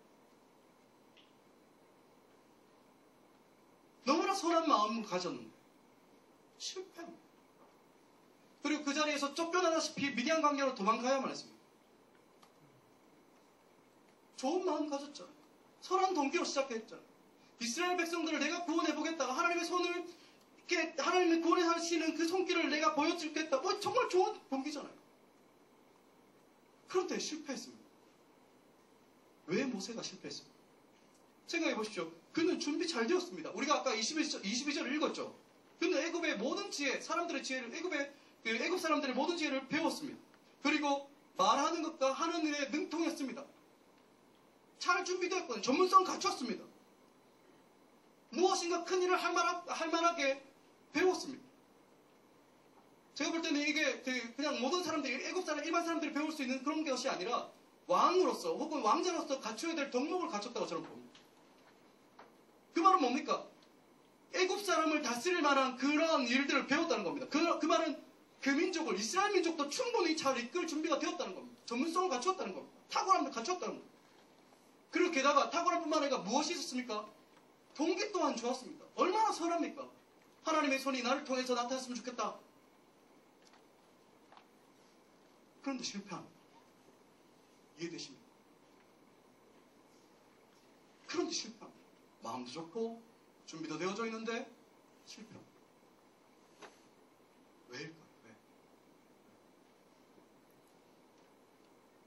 A: 너무나 선한 마음을 가졌는데 실패합니다. 그리고 그 자리에서 쫓겨나다시피 미디안 광야로 도망가야만 했습니다. 좋은 마음 가졌잖아요. 선한 동기로 시작했잖아요. 이스라엘 백성들을 내가 구원해보겠다. 하나님의 손을 이렇게 하나님의 구원하시는 그 손길을 내가 보여주겠다. 뭐 정말 좋은 동기잖아요. 그런데 실패했습니다. 왜 모세가 실패했습니까? 생각해 보십시오. 그는 준비 잘 되었습니다. 우리가 아까 22절을 읽었죠. 그는 애굽의 모든 지혜, 사람들의 지혜를 애굽 사람들의 모든 지혜를 배웠습니다. 그리고 말하는 것과 하는 일에 능통했습니다. 잘 준비되었거든요. 전문성을 갖췄습니다. 무엇인가 큰 일을 할 만하게 배웠습니다. 제가 볼 때는 이게 그냥 모든 사람들이, 애굽 사람, 일반 사람들이 배울 수 있는 그런 것이 아니라 왕으로서 혹은 왕자로서 갖춰야 될 덕목을 갖췄다고 저는 봅니다. 그 말은 뭡니까? 애굽 사람을 다스릴 만한 그러한 일들을 배웠다는 겁니다. 그 말은 그 민족을, 이스라엘 민족도 충분히 잘 이끌 준비가 되었다는 겁니다. 전문성을 갖췄다는 겁니다. 탁월함을 갖췄다는 겁니다. 그리고 게다가 탁월함 뿐만 아니라 무엇이 있었습니까? 동기 또한 좋았습니다. 얼마나 선합니까? 하나님의 손이 나를 통해서 나타났으면 좋겠다. 그런데 실패합니다. 이해되십니까? 그런데 실패합니다. 마음도 좋고 준비도 되어져 있는데 실패합니다. 왜일까요? 왜?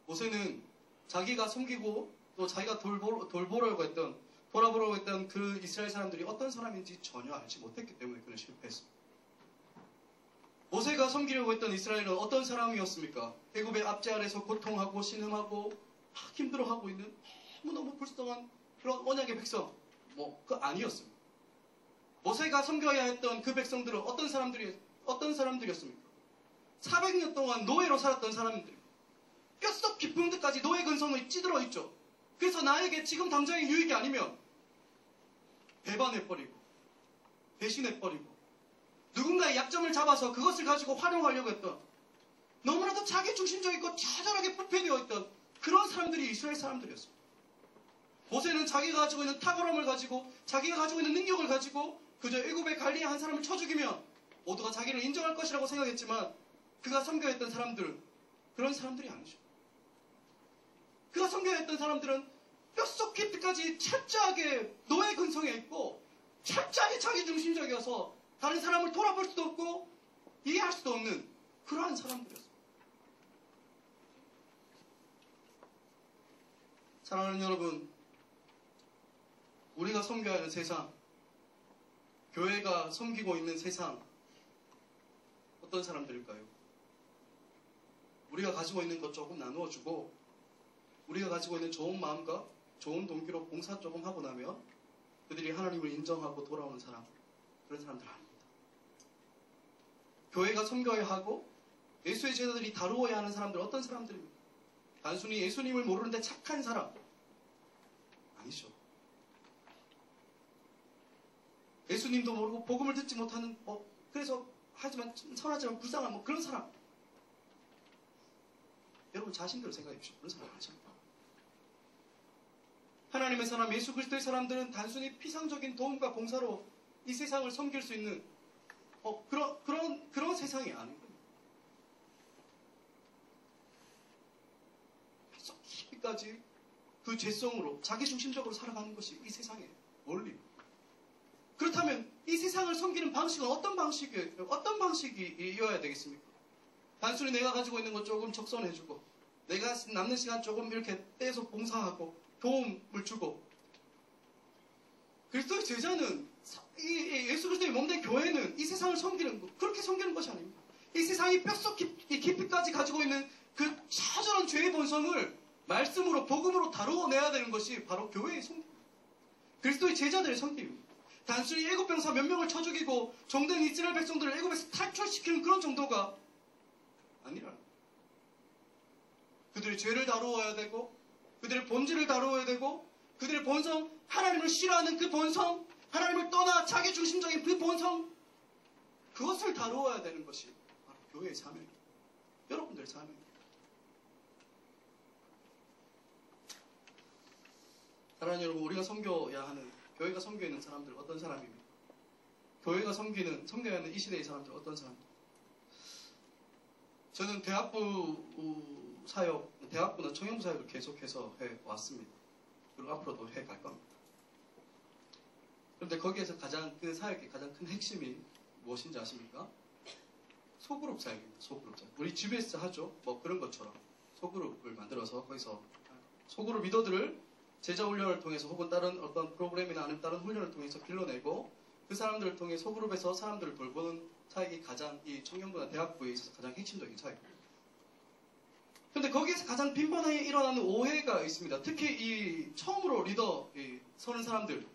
A: 모세는 자기가 섬기고 또 자기가 돌보려고 했던 그 이스라엘 사람들이 어떤 사람인지 전혀 알지 못했기 때문에 그는 실패했습니다. 모세가 섬기려고 했던 이스라엘은 어떤 사람이었습니까? 애굽의 압제 아래서 고통하고 신음하고 힘들어하고 있는 너무너무 불쌍한 그런 언약의 백성, 그 아니었습니다. 모세가 섬겨야 했던 그 백성들은 어떤 사람들이었습니까? 400년 동안 노예로 살았던 사람들, 뼛속 깊은 데까지 노예 근성이 찌들어 있죠. 그래서 나에게 지금 당장의 유익이 아니면 배반해버리고 배신해버리고 누군가의 약점을 잡아서 그것을 가지고 활용하려고 했던, 너무나도 자기중심적이고 처절하게 부패되어 있던 그런 사람들이 이스라엘 사람들이었습니다. 모세는 자기가 가지고 있는 탁월함을 가지고 자기가 가지고 있는 능력을 가지고 그저 애굽의 관리에 한 사람을 쳐 죽이면 모두가 자기를 인정할 것이라고 생각했지만 그가 섬겨야 했던 사람들은 그런 사람들이 아니죠. 그가 섬겨야 했던 사람들은 뼛속 깊이까지 철저하게 노예 근성에 있고 철저하게 자기중심적이어서 다른 사람을 돌아볼 수도 없고 이해할 수도 없는 그러한 사람들이었습니다. 사랑하는 여러분, 우리가 섬겨야 하는 세상, 교회가 섬기고 있는 세상, 어떤 사람들일까요? 우리가 가지고 있는 것 조금 나누어주고 우리가 가지고 있는 좋은 마음과 좋은 동기로 봉사 조금 하고 나면 그들이 하나님을 인정하고 돌아오는 사람, 그런 사람들 아닙니다. 교회가 섬겨야 하고 예수의 제자들이 다루어야 하는 사람들, 어떤 사람들입니까? 단순히 예수님을 모르는데 착한 사람 아니죠. 예수님도 모르고 복음을 듣지 못하는, 그래서 하지만 선하지만 불쌍한 그런 사람. 여러분 자신들 생각해 보십시오. 그런 사람 아니죠. 하나님의 사람, 예수 그리스도의 사람들은 단순히 피상적인 도움과 봉사로 이 세상을 섬길 수 있는 그런 세상이 아닌 겁니다. 계속 깊이까지 그 죄성으로 자기중심적으로 살아가는 것이 이 세상의 원리입니다. 그렇다면 이 세상을 섬기는 방식은 어떤 방식이어야 되겠습니까? 단순히 내가 가지고 있는 것 조금 적선해주고 내가 남는 시간 조금 이렇게 떼서 봉사하고 도움을 주고, 그리스도의 제자는 예수 그리스도의 몸된 교회는 이 세상을 섬기는 것, 그렇게 섬기는 것이 아닙니다. 이 세상이 뼛속 깊이까지 가지고 있는 그 처절한 죄의 본성을 말씀으로 복음으로 다루어내야 되는 것이 바로 교회의 섬김입니다. 그리스도의 제자들의 섬김입니다. 단순히 애굽 병사 몇 명을 쳐 죽이고 종된 이스라엘 백성들을 애굽에서 탈출시키는 그런 정도가 아니라 그들의 죄를 다루어야 되고 그들의 본질을 다루어야 되고 그들의 본성, 하나님을 싫어하는 그 본성, 하나님을 떠나 자기 중심적인 그 본성, 그것을 다루어야 되는 것이 바로 교회의 사명입니다. 여러분들의 사명입니다. 사랑하는 여러분, 우리가 섬겨야 하는, 교회가 섬겨야 하는 사람들 어떤 사람입니까? 교회가 섬겨야 하는 이 시대의 사람들 어떤 사람입니까? 저는 대학부 사역, 대학부나 청년부 사역을 계속해서 해왔습니다. 그리고 앞으로도 해갈 겁니다. 그런데 거기에서 그 사역의 가장 큰 핵심이 무엇인지 아십니까? 소그룹 사역입니다. 소그룹 사역. 우리 GBS 하죠? 뭐 그런 것처럼 소그룹을 만들어서 거기서 소그룹 리더들을 제자 훈련을 통해서 혹은 다른 어떤 프로그램이나 아니면 다른 훈련을 통해서 길러내고 그 사람들을 통해 소그룹에서 사람들을 돌보는 사역이 가장 이 청년부나 대학부에 있어서 가장 핵심적인 사역입니다. 그런데 거기에서 가장 빈번하게 일어나는 오해가 있습니다. 특히 이 처음으로 리더 서는 사람들,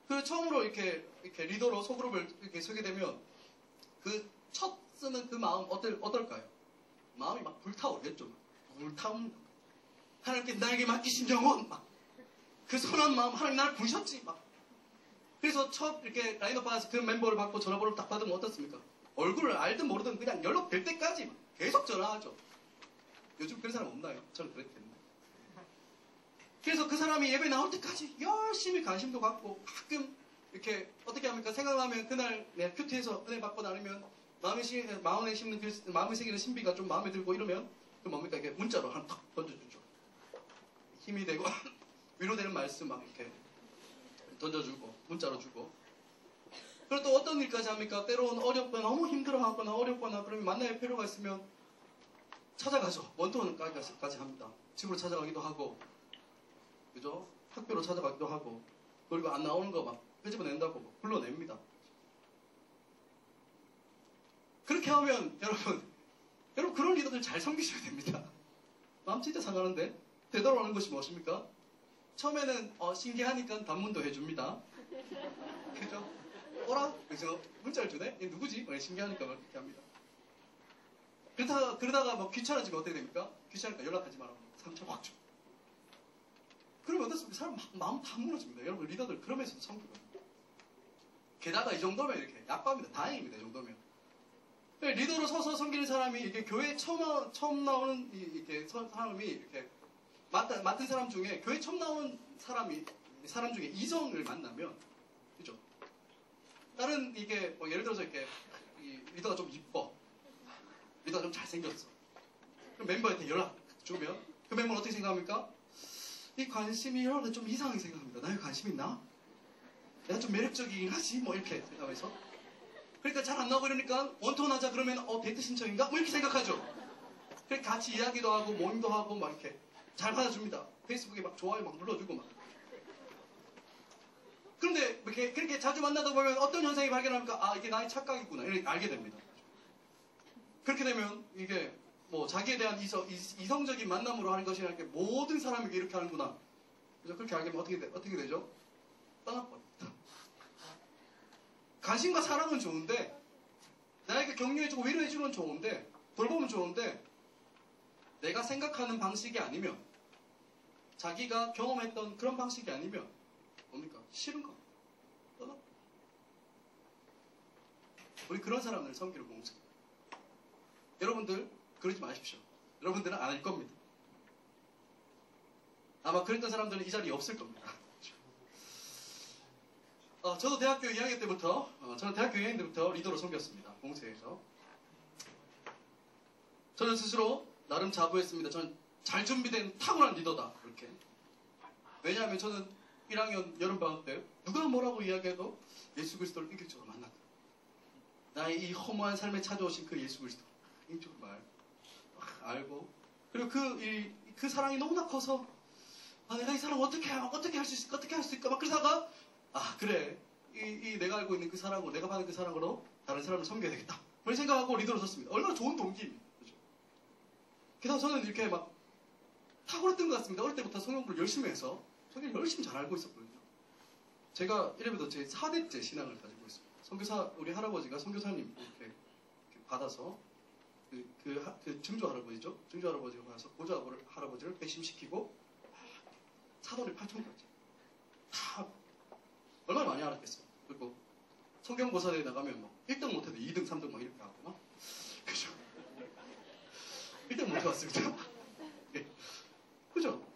A: 그 처음으로 이렇게 리더로 소그룹을 이렇게 서게 되면 그 첫 쓰는 그 마음 어떨까요? 마음이 막 불타오르겠죠. 불타옵니다. 하나님께 나에게 맡기신 영혼, 막 그 선한 마음, 하나님 나를 부르셨지, 막. 그래서 첫 이렇게 라인업 받아서 그 멤버를 받고 전화번호를 딱 받으면 어떻습니까? 얼굴을 알든 모르든 그냥 연락될 때까지 막 계속 전화하죠. 요즘 그런 사람 없나요? 저는 그랬겠는데. 그래서 그 사람이 예배 나올 때까지 열심히 관심도 갖고 가끔 이렇게 어떻게 합니까? 생각나면 그날 내가 큐티에서 은혜 받고 나면 마음에 새기는 신비가 좀 마음에 들고 이러면 그 뭡니까? 이렇게 문자로 하나 탁 던져주죠. 힘이 되고 위로되는 말씀 막 이렇게 던져주고 문자로 주고. 그리고 또 어떤 일까지 합니까? 때로는 어렵거나 너무 힘들어하거나 어렵거나 그러면 만날 필요가 있으면 찾아가죠. 원투원까지 합니다. 집으로 찾아가기도 하고, 그죠? 학교로 찾아가기도 하고, 그리고 안 나오는 거 막 끄집어낸다고 막 불러냅니다. 그렇게 하면 여러분 그런 리더들 잘 섬기셔야 됩니다. 마음 진짜 상하는데 되돌아오는 것이 무엇입니까? 처음에는 신기하니까 단문도 해줍니다. 그죠? 어라? 그죠? 문자를 주네? 얘 누구지? 신기하니까 막 이렇게 합니다. 그러다가 뭐 귀찮아지면 어떻게 됩니까? 귀찮으니까 연락하지 말라고 상처 확 줘. 그러면 어떻습니까? 사람 마음 다 무너집니다. 여러분 리더들 그러면서도 섬기거든요. 게다가 이 정도면 이렇게 약밥입니다. 다행입니다. 이 정도면. 리더로 서서 섬기는 사람이 이렇게 교회에 처음 나오는 이렇게 사람이 이렇게 맡은 사람 중에 교회 처음 나온 사람 중에 이성을 만나면 그죠? 다른 이게 뭐 예를 들어서 이렇게 리더가 좀 이뻐, 리더가 좀 잘생겼어. 그럼 멤버한테 연락 주면 그 멤버는 어떻게 생각합니까? 이 관심이 여러분들 좀 이상하게 생각합니다. 나에 관심 있나? 내가 좀 매력적이긴 하지 뭐 이렇게 생각해서 그러니까 잘 안 나오고 이러니까 원투원 하자 그러면 데이트 신청인가? 뭐 이렇게 생각하죠. 그래서 같이 이야기도 하고 모임도 하고 막 이렇게 잘 받아줍니다. 페이스북에 막 좋아요 막 눌러주고 막. 그런데 그렇게 자주 만나다 보면 어떤 현상이 발견합니까? 아 이게 나의 착각이구나 이렇게 알게 됩니다. 그렇게 되면 이게 뭐 자기에 대한 이성적인 만남으로 하는 것이라 이렇게 모든 사람에게 이렇게 하는구나. 그래서 그렇게 알게 되면 어떻게 되죠? 떠나버립니다. 관심과 사랑은 좋은데 나에게 격려해주고 위로해주는 건 좋은데 돌보면 좋은데 내가 생각하는 방식이 아니면 자기가 경험했던 그런 방식이 아니면 뭡니까? 싫은 거. 떠나. 우리 그런 사람들 섬기는 공생. 여러분들 그러지 마십시오. 여러분들은 안 할 겁니다. 아마 그랬던 사람들은 이 자리에 없을 겁니다. 저도 대학교 2학년 때부터 저는 대학교 2학년 때부터 리더로 섬겼습니다. 공세에서. 저는 스스로 나름 자부했습니다. 저는 잘 준비된 탁월한 리더다. 그렇게. 왜냐하면 저는 1학년 여름방학 때 누가 뭐라고 이야기해도 예수 그리스도를 인격적으로 만났다. 나의 이 허무한 삶에 찾아오신 그 예수 그리스도 인격적으로 알고 그리고 그 사랑이 너무나 커서 내가 이 사람 어떻게 할 수 있을까 막 그러다가 그래 내가 알고 있는 그 사랑으로 내가 받은 그 사랑으로 다른 사람을 섬겨야 되겠다 그런 생각하고 리더로 섰습니다. 얼마나 좋은 동기입니다. 그렇죠? 게다가 저는 이렇게 막 탁월했던 것 같습니다. 어릴 때부터 성경을 열심히 해서 성경을 열심히 잘 알고 있었거든요. 제가 이래봬도 제 4대째 신앙을 가지고 있습니다. 선교사 우리 할아버지가 선교사님 이렇게 받아서 그 증조 할아버지죠. 증조 할아버지가 와서 고조 할아버지를 배심시키고 사돈이 8천까지 다 얼마나 많이 알았겠어요. 그리고 성경고사대에 나가면 뭐 1등 못해도 2등, 3등 막 이렇게 하고 막 그죠? 1등 못해왔습니다. 예. 그죠?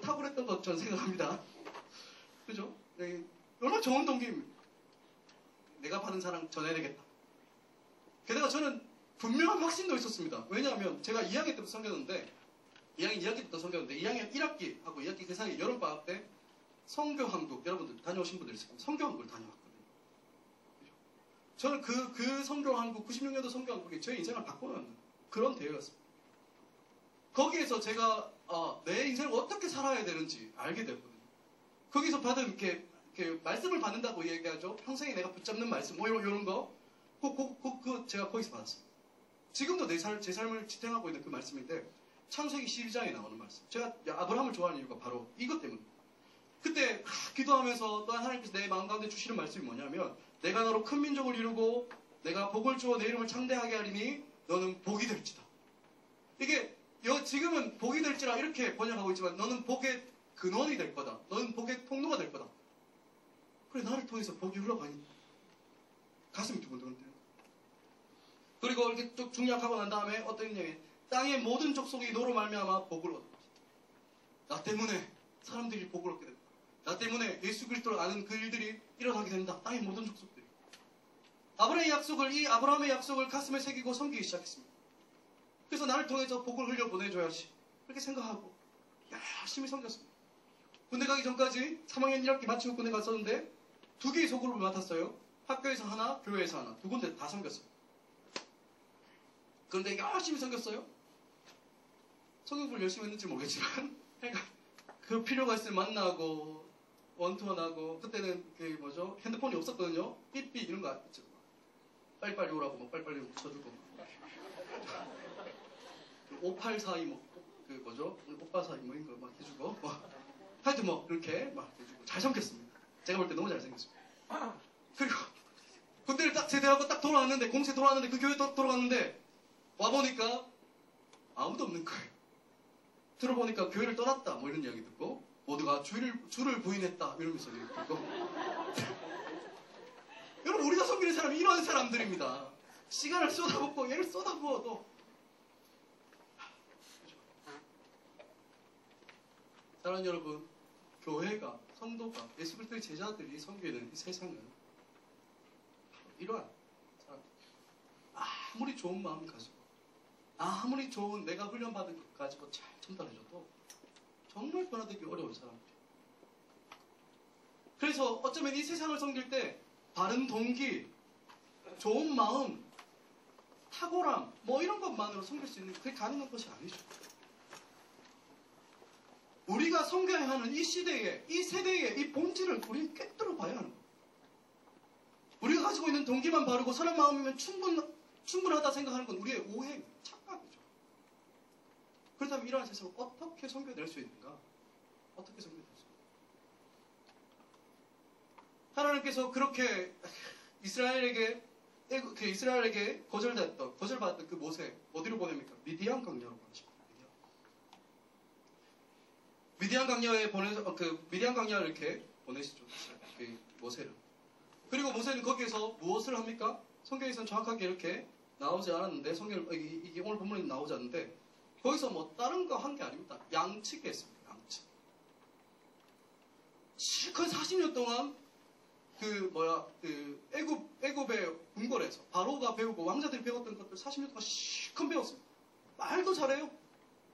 A: 탁월했던 것 저는 생각합니다. 그죠? 네. 얼마나 좋은 동기입니다. 내가 받은 사랑 전해야 되겠다. 게다가 저는 분명한 확신도 있었습니다. 왜냐하면 제가 2학년 때부터 섬겼는데 2학년 2학기 때부터 섬겼는데 2학년 1학기하고 2학기 그 사이 여름방학 때 성교한국 여러분들 다녀오신 분들 있을 겁니다. 성교한국을 다녀왔거든요. 저는 그 성교한국 96년도 성교한국이 제 인생을 바꿔놓는 그런 대회였습니다. 거기에서 제가 내 인생을 어떻게 살아야 되는지 알게 됐거든요. 거기서 받은 이렇게 말씀을 받는다고 얘기하죠. 평생에 내가 붙잡는 말씀 뭐 이런 거 제가 거기서 받았어요. 지금도 제 삶을 지탱하고 있는 그 말씀인데 창세기 12장에 나오는 말씀. 제가 아브라함을 좋아하는 이유가 바로 이것 때문입니다. 그때 기도하면서 또한 하나님께서 내 마음 가운데 주시는 말씀이 뭐냐면 내가 너로 큰 민족을 이루고 내가 복을 주어 내 이름을 창대하게 하리니 너는 복이 될지다. 이게 지금은 복이 될지라 이렇게 번역하고 있지만 너는 복의 근원이 될 거다. 너는 복의 통로가 될 거다. 그래 나를 통해서 복이 흘러가니 가슴이 두근두근. 그리고 이렇게 쭉 중약하고 난 다음에 어떤 얘기 땅의 모든 족속이 너로 말미암아 복을 얻을 것이다. 나 때문에 사람들이 복을 얻게 된다. 나 때문에 예수 그리스도를 아는 그 일들이 일어나게 된다. 땅의 모든 족속들이. 아브라함의 약속을 가슴에 새기고 섬기기 시작했습니다. 그래서 나를 통해서 복을 흘려보내줘야지. 그렇게 생각하고 열심히 섬겼습니다. 군대 가기 전까지 3학년 1학기 마치고 군대 갔었는데 2개의 소그룹을 맡았어요. 학교에서 하나, 교회에서 하나. 2군데 다 섬겼어요. 그런데 열심히 섬겼어요. 성경을 열심히 했는지 모르겠지만 그러니까 그 필요가 있으면 만나고 원투원하고 그때는 핸드폰이 없었거든요. 삐삐 이런 거 있죠. 빨리빨리 오라고 뭐 빨리빨리 붙여주고 5842 5842 뭐 이런 거 막 해주고 하여튼 뭐 이렇게 막 해주고 잘 섬겼습니다. 제가 볼 때 너무 잘생겼습니다. 그리고 군대를 딱 제대하고 딱 돌아왔는데 공세 돌아왔는데 그 교회 돌아갔는데 와보니까 아무도 없는 거예요. 들어보니까 교회를 떠났다 뭐 이런 이야기 듣고 모두가 주를 부인했다 이러면서 얘기 듣고 여러분 우리가 섬기는 사람이 이런 사람들입니다. 시간을 쏟아붓고 얘를 쏟아부어도 사랑하는 여러분 교회가 성도가 예수 그리스도의 제자들이 섬기는 이 세상은 이러한 사람 아무리 좋은 마음 가지고 아무리 좋은 내가 훈련받은 것 가지고 잘 전달해줘도 정말 변화되기 어려운 사람들이. 그래서 어쩌면 이 세상을 섬길 때 바른 동기, 좋은 마음, 탁월함 뭐 이런 것만으로 섬길 수 있는 그게 가능한 것이 아니죠. 우리가 섬겨야 하는 이 시대에, 이 세대의 이 본질을 우리는 꿰뚫어 봐야 하는 거예요. 우리가 가지고 있는 동기만 바르고 선한 마음이면 충분하다 생각하는 건 우리의 오해, 착각이죠. 그렇다면 이러한 세상을 어떻게 섬겨낼 수 있는가? 어떻게 섬겨낼 수 있는가? 하나님께서 그렇게 이스라엘에게 거절받았던 그 모세 어디로 보냅니까? 미디안 강야로 보내십니다. 미디안 강야에 미디안 강야를 이렇게 보내시죠. 모세를. 그리고 모세는 거기에서 무엇을 합니까? 성경에서는 정확하게 이렇게 나오지 않았는데 이게 오늘 본문에 나오지 않는데 거기서 뭐 다른 거 한 게 아닙니다. 양치기 했습니다. 양치기. 실컷 40년 동안 애굽의 궁궐에서 바로가 배우고 왕자들이 배웠던 것들 40년 동안 실컷 배웠습니다. 말도 잘해요.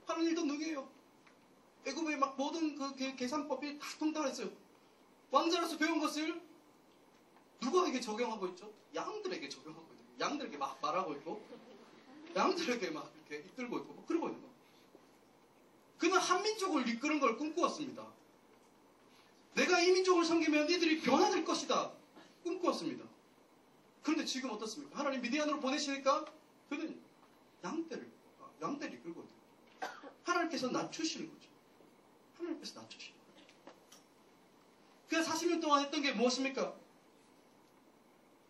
A: 하는 일도 능해요. 애굽의 모든 계산법이 다 통달했어요. 왕자로서 배운 것을 누구에게 적용하고 있죠? 양들에게 적용하고 있는 거예요. 양들에게 막 말하고 있고 양들에게 막 이렇게 이끌고 있고 뭐 그러고 있는 거예요. 그는 한민족을 이끄는 걸 꿈꾸었습니다. 내가 이 민족을 섬기면 이들이 변화될 것이다. 꿈꾸었습니다. 그런데 지금 어떻습니까? 하나님 미디안으로 보내시니까 그는 양떼를 이끌고 있어요. 하나님께서 낮추시는 거죠. 하나님께서 낮추시는 거죠. 그가 40년 동안 했던 게 무엇입니까?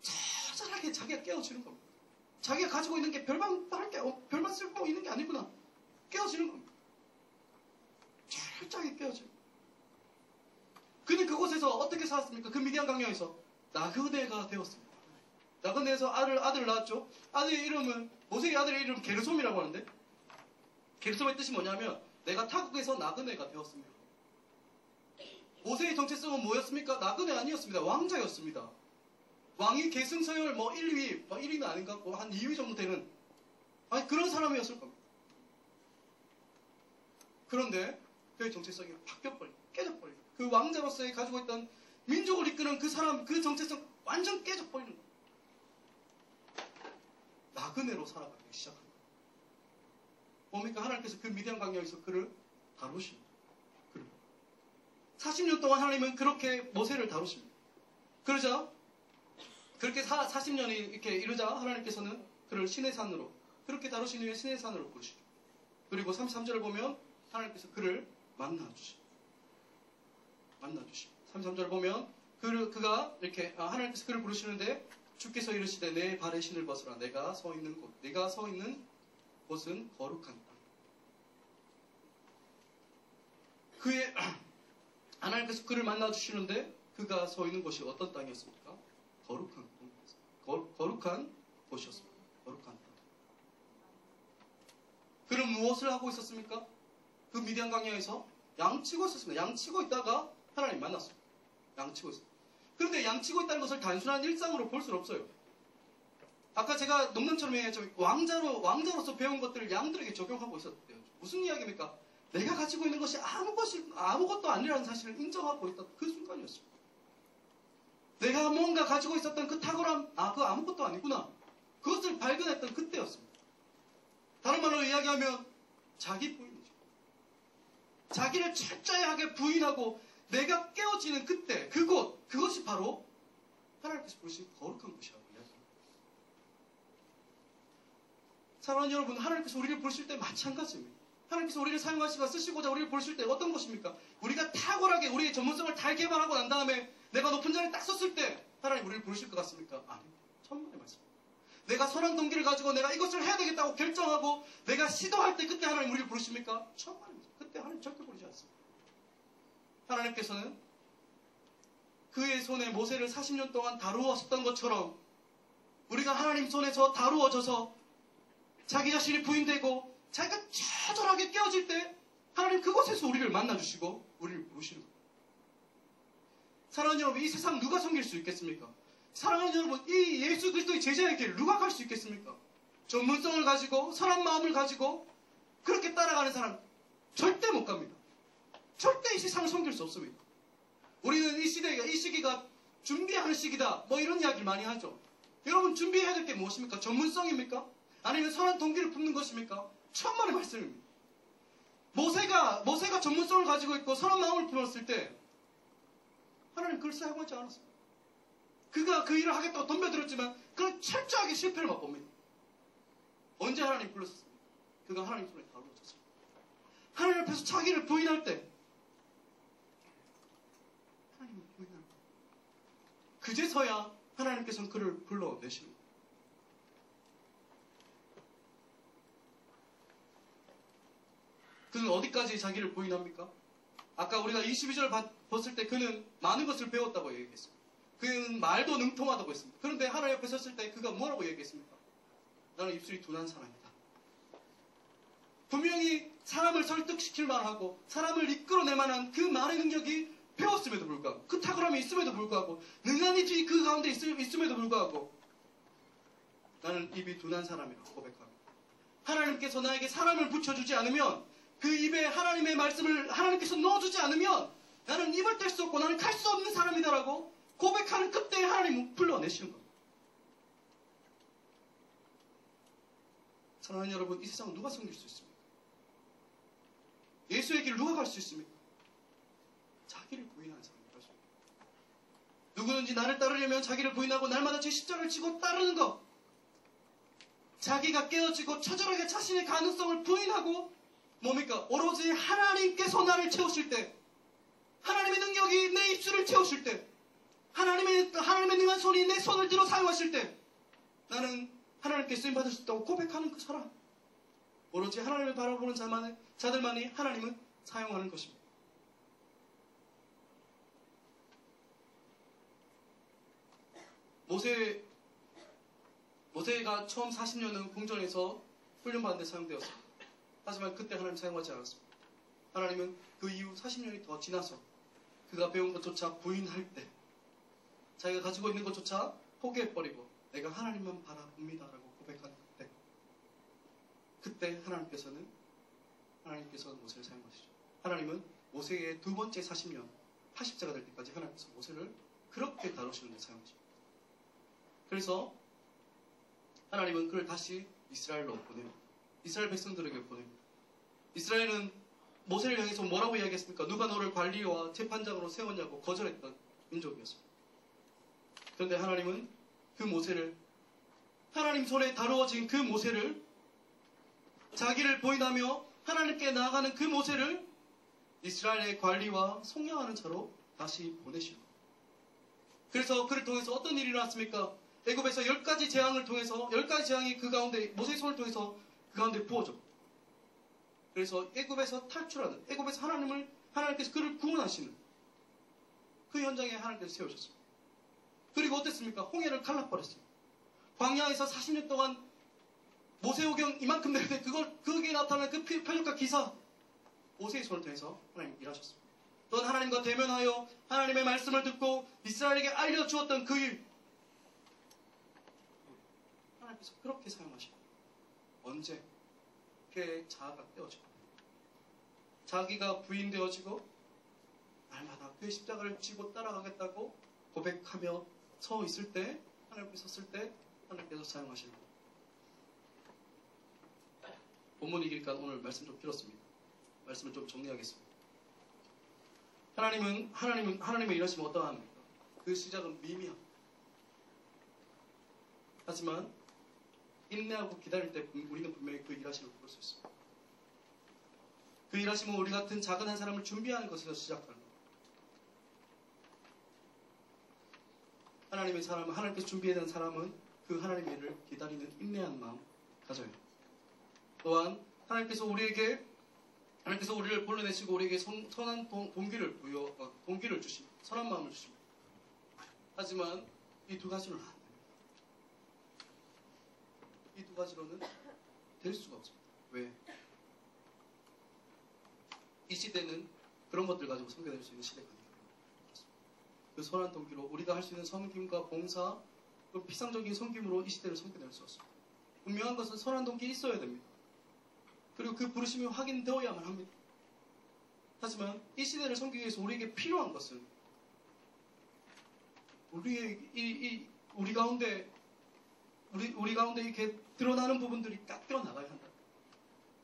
A: 처절하게 자기가 깨어지는 겁니다. 자기가 가지고 있는 게 별만 쓸고 있는 게 아니구나. 깨어지는 겁니다. 철저하게 깨어져요. 그는 그곳에서 어떻게 살았습니까? 그 미디안 광야에서 나그네가 되었습니다. 나그네에서 아들을 낳았죠. 아들의 이름은, 모세의 아들의 이름은 게르솜이라고 하는데, 게르솜의 뜻이 뭐냐면 내가 타국에서 나그네가 되었습니다. 모세의 정체성은 뭐였습니까? 나그네 아니었습니다. 왕자였습니다. 왕위 계승서열 1위, 1위는 아닌 것 같고 한 2위 정도 되는 그런 사람이었을 겁니다. 그런데 그의 정체성이 바뀌어버리고 깨져버리고 그 왕자로서의 가지고 있던 민족을 이끄는 그 사람, 그 정체성 완전 깨져버리는 거예요. 나그네로 살아가기 시작합니다. 뭡니까? 하나님께서 그 미디안 광야에서 그를 다루십니다. 40년 동안 하나님은 그렇게 모세를 다루십니다. 그러자 그렇게 40년이 이렇게 이르자 하나님께서는 그를 시내산으로 그렇게 다루신 후에 시내산으로 부르시죠. 그리고 33절을 보면 하나님께서 그를 만나주십니다. 33절 보면 그가 이렇게 하나님께서 그를 부르시는데 주께서 이르시되 내 발의 신을 벗으라. 네가 서 있는 곳은 거룩한 땅. 그의 하나님께서 그를 만나주시는데 그가 서 있는 곳이 어떤 땅이었습니까? 거룩한 곳이었습니다. 거룩한 땅. 그는 무엇을 하고 있었습니까? 그 미디안 광야에서 양치고 있었습니다. 양치고 있다가 하나님 만났어요. 양치고 있어요. 그런데 양치고 있다는 것을 단순한 일상으로 볼 수는 없어요. 아까 제가 농담처럼 얘기했죠. 왕자로서 배운 것들을 양들에게 적용하고 있었대요. 무슨 이야기입니까? 내가 가지고 있는 것이 아무것도 아니라는 사실을 인정하고 있던 그 순간이었습니다. 내가 뭔가 가지고 있었던 그 탁월함, 그거 아무것도 아니구나. 그것을 발견했던 그때였습니다. 다른 말로 이야기하면 자기 부인이죠. 자기를 철저하게 부인하고 내가 깨어지는 그때, 그것이 바로 하나님께서 부르신 거룩한 곳이라고 이야기합니다. 사랑하는 여러분, 하나님께서 우리를 부르실 때 마찬가지입니다. 하나님께서 우리를 사용하시고 쓰시고자 우리를 부르실 때 어떤 것입니까? 우리가 탁월하게 우리의 전문성을 잘 개발하고 난 다음에 내가 높은 자리에 딱 섰을 때 하나님 우리를 부르실 것 같습니까? 아닙니다. 천만의 말씀. 내가 선한 동기를 가지고 내가 이것을 해야 되겠다고 결정하고 내가 시도할 때 그때 하나님 우리를 부르십니까? 천만의 말씀. 그때 하나님 절대 부르지 않습니다. 하나님께서는 그의 손에 모세를 40년 동안 다루었던 것처럼 우리가 하나님 손에서 다루어져서 자기 자신이 부인되고 자기가 처절하게 깨어질 때 하나님 그곳에서 우리를 만나주시고 우리를 부르시는 거예요. 사랑하는 여러분, 이 세상 누가 섬길 수 있겠습니까? 사랑하는 여러분, 이 예수 그리스도의 제자의 길 누가 갈 수 있겠습니까? 전문성을 가지고 선한 마음을 가지고 그렇게 따라가는 사람 절대 못 갑니다. 절대 이 세상을 섬길 수 없습니다. 우리는 이 시기가 준비하는 시기다 이런 이야기를 많이 하죠. 여러분, 준비해야 될 게 무엇입니까? 전문성입니까? 아니면 선한 동기를 품는 것입니까? 천만의 말씀입니다. 모세가 전문성을 가지고 있고 선한 마음을 품었을 때 하나님 그를 사용하지 않았습니다. 그가 그 일을 하겠다고 덤벼들었지만 그는 철저하게 실패를 맛봅니다. 언제 하나님 불렀습니까? 그가 하나님 손에 다루어졌습니다. 하나님 앞에서 자기를 부인할 때 하나님을 부인할 때 그제서야 하나님께서는 그를 불러내십니다. 그는 어디까지 자기를 부인합니까? 아까 우리가 22절 봤을 때 그는 많은 것을 배웠다고 얘기했습니다. 그는 말도 능통하다고 했습니다. 그런데 하나님 옆에 섰을 때 그가 뭐라고 얘기했습니까? 나는 입술이 둔한 사람이다. 분명히 사람을 설득시킬 만하고 사람을 이끌어낼 만한 그 말의 능력이 배웠음에도 불구하고 그 탁월함이 있음에도 불구하고 능한 입이 그 가운데 있음에도 불구하고 나는 입이 둔한 사람이라고 고백합니다. 하나님께서 나에게 사람을 붙여주지 않으면 그 입에 하나님의 말씀을 하나님께서 넣어주지 않으면 나는 입을 뗄 수 없고 나는 갈 수 없는 사람이다라고 고백하는 그때 하나님은 불러내시는 겁니다. 사랑하는 여러분, 이 세상은 누가 섬길 수 있습니까? 예수의 길 누가 갈 수 있습니까? 자기를 부인하는 사람이 갈 수 있습니다. 누구든지 나를 따르려면 자기를 부인하고 날마다 제 십자가를 지고 따르는 것. 자기가 깨어지고 처절하게 자신의 가능성을 부인하고 뭡니까? 오로지 하나님께서 나를 채우실 때, 하나님의 능력이 내 입술을 채우실 때, 하나님의 능한 손이 내 손을 들어 사용하실 때, 나는 하나님께 쓰임받을 수 있다고 고백하는 그 사람. 오로지 하나님을 바라보는 자들만이 하나님은 사용하는 것입니다. 모세가 처음 40년은 궁전에서 훈련받는 데 사용되었습니다. 하지만 그때 하나님 사용하지 않았습니다. 하나님은 그 이후 40년이 더 지나서 그가 배운 것조차 부인할 때, 자기가 가지고 있는 것조차 포기해버리고 내가 하나님만 바라봅니다 라고 고백하는 그때 하나님께서 모세를 사용하시죠. 하나님은 모세의 두 번째 40년 80세가 될 때까지 하나님께서 모세를 그렇게 다루시는 데 사용하십니다. 그래서 하나님은 그를 다시 이스라엘로 보냅니다. 이스라엘 백성들에게 보냅니다. 이스라엘은 모세를 향해서 뭐라고 이야기했습니까? 누가 너를 관리와 재판장으로 세웠냐고 거절했던 민족이었습니다. 그런데 하나님은 그 모세를, 하나님 손에 다루어진 그 모세를, 자기를 부인하며 하나님께 나아가는 그 모세를 이스라엘의 관리와 속량하는 자로 다시 보내시고, 그래서 그를 통해서 어떤 일이 일어났습니까? 애굽에서 10가지 재앙을 통해서, 10가지 재앙이 그 가운데 모세의 손을 통해서 그 가운데 부어져. 그래서 애굽에서 탈출하는, 애굽에서 하나님께서 그를 구원하시는 그 현장에 하나님께서 세우셨습니다. 그리고 어땠습니까? 홍해를 갈라버렸습니다. 광야에서 40년 동안 모세오경 이만큼 내는데 거기에 나타나는 그 표적과 기사, 모세의 손을 통해서 하나님 일하셨습니다. 또한 하나님과 대면하여 하나님의 말씀을 듣고 이스라엘에게 알려주었던 그 일, 하나님께서 그렇게 사용하십니다. 언제? 그의 자아가 떼어지고 자기가 부인되어지고 날마다 그의 십자가를 지고 따라가겠다고 고백하며 서 있을 때, 하나님께서 섰을 때 하나님께서 사용하십니다. 본문이 길니까 오늘 말씀 좀 길었습니다. 말씀을 좀 정리하겠습니다. 하나님의 일하심은 어떠합니까? 그 시작은 미미합니다. 하지만 인내하고 기다릴 때 우리는 분명히 그 일하심을 볼 수 있습니다. 그 일하심은 우리 같은 작은 한 사람을 준비하는 것에서 시작합니다. 하나님께서 준비해낸 사람은 그 하나님의 일을 기다리는 인내한 마음 가져요. 또한 하나님께서 우리를 불러내시고 우리에게 선한 동기를 주십니다. 선한 마음을 주십니다. 하지만 이 두 가지로는 안 됩니다. 이 두 가지로는 될 수가 없습니다. 왜? 이 시대는 그런 것들 가지고 섬겨낼 수 있는 시대가 아닙니다. 그 선한 동기로 우리가 할 수 있는 섬김과 봉사, 그 피상적인 섬김으로 이 시대를 섬겨낼 수 없습니다. 분명한 것은 선한 동기 있어야 됩니다. 그리고 그 부르심이 확인되어야만 합니다. 하지만 이 시대를 섬기기 위해서 우리에게 필요한 것은 우리 가운데 이렇게 드러나는 부분들이 딱 드러나가야 한다.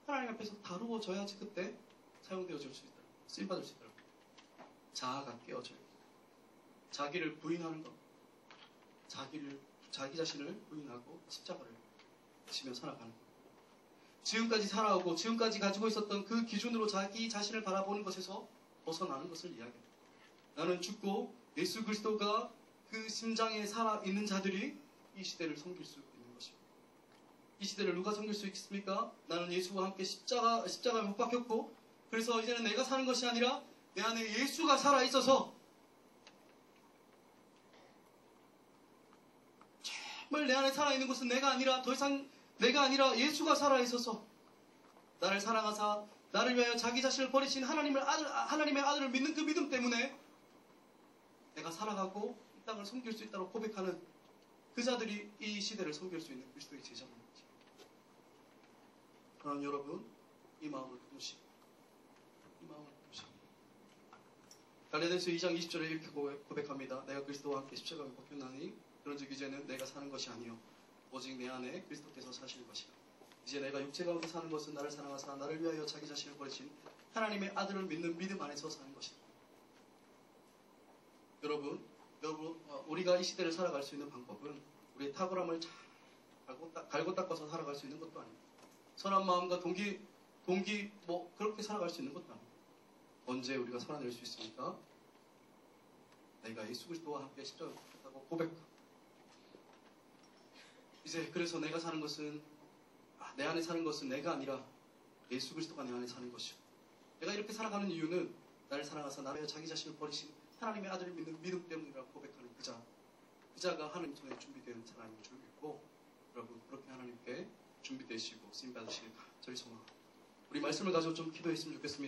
A: 하나님 앞에서 다루어져야지 그때 사용되어질 수 있다. 쓰임받을 수 있다. 자아가 깨어져요. 자기를 부인하는 것, 자기 자신을 부인하고 십자가를 지며 살아가는 것. 지금까지 살아오고 지금까지 가지고 있었던 그 기준으로 자기 자신을 바라보는 것에서 벗어나는 것을 이야기합니다. 나는 죽고 예수 그리스도가 그 심장에 살아있는 자들이 이 시대를 섬길 수 있는 것입니다. 이 시대를 누가 섬길 수 있겠습니까? 나는 예수와 함께 십자가에 못 박혔고, 그래서 이제는 내가 사는 것이 아니라 내 안에 예수가 살아있어서, 정말 내 안에 살아있는 것은 내가 아니라 더 이상 내가 아니라 예수가 살아있어서 나를 사랑하사 나를 위하여 자기 자신을 버리신 하나님의 아들을 믿는 그 믿음 때문에 내가 살아가고 이 땅을 섬길 수 있다고 고백하는 그 자들이 이 시대를 섬길 수 있는 그리스도의 제자입니다. 그러나 여러분, 이 마음을 품으시고 갈라디아서 2장 20절에 이렇게 고백합니다. 내가 그리스도와 함께 십자가에 못 박혔나니 그런즉 이제는 내가 사는 것이 아니요 오직 내 안에 그리스도께서 사시는 것이라. 이제 내가 육체 가운데 사는 것은 나를 사랑하사 나를 위하여 자기 자신을 버리신 하나님의 아들을 믿는 믿음 안에서 사는 것이다. 여러분, 우리가 이 시대를 살아갈 수 있는 방법은 우리의 탁월함을 잘 갈고 닦아서 살아갈 수 있는 것도 아닙니다. 선한 마음과 동기 그렇게 살아갈 수 있는 것도 아닙니다. 언제 우리가 살아낼 수 있습니까? 내가 예수 그리스도와 함께 십자가에 못 박혔다고 고백하고, 이제 그래서 내가 사는 것은 내 안에 사는 것은 내가 아니라 예수 그리스도가 내 안에 사는 것이고, 내가 이렇게 살아가는 이유는 나를 사랑하사 나를 자기 자신을 버리신 하나님의 아들을 믿는 믿음 때문이라고 고백하는 그 기자가 하는 통에 준비된 사람인 줄 믿고 여러분 그렇게 하나님께 준비되시고 쓰임 받으시길 저희 소망합니다. 우리 말씀을 가지고 좀 기도했으면 좋겠습니다.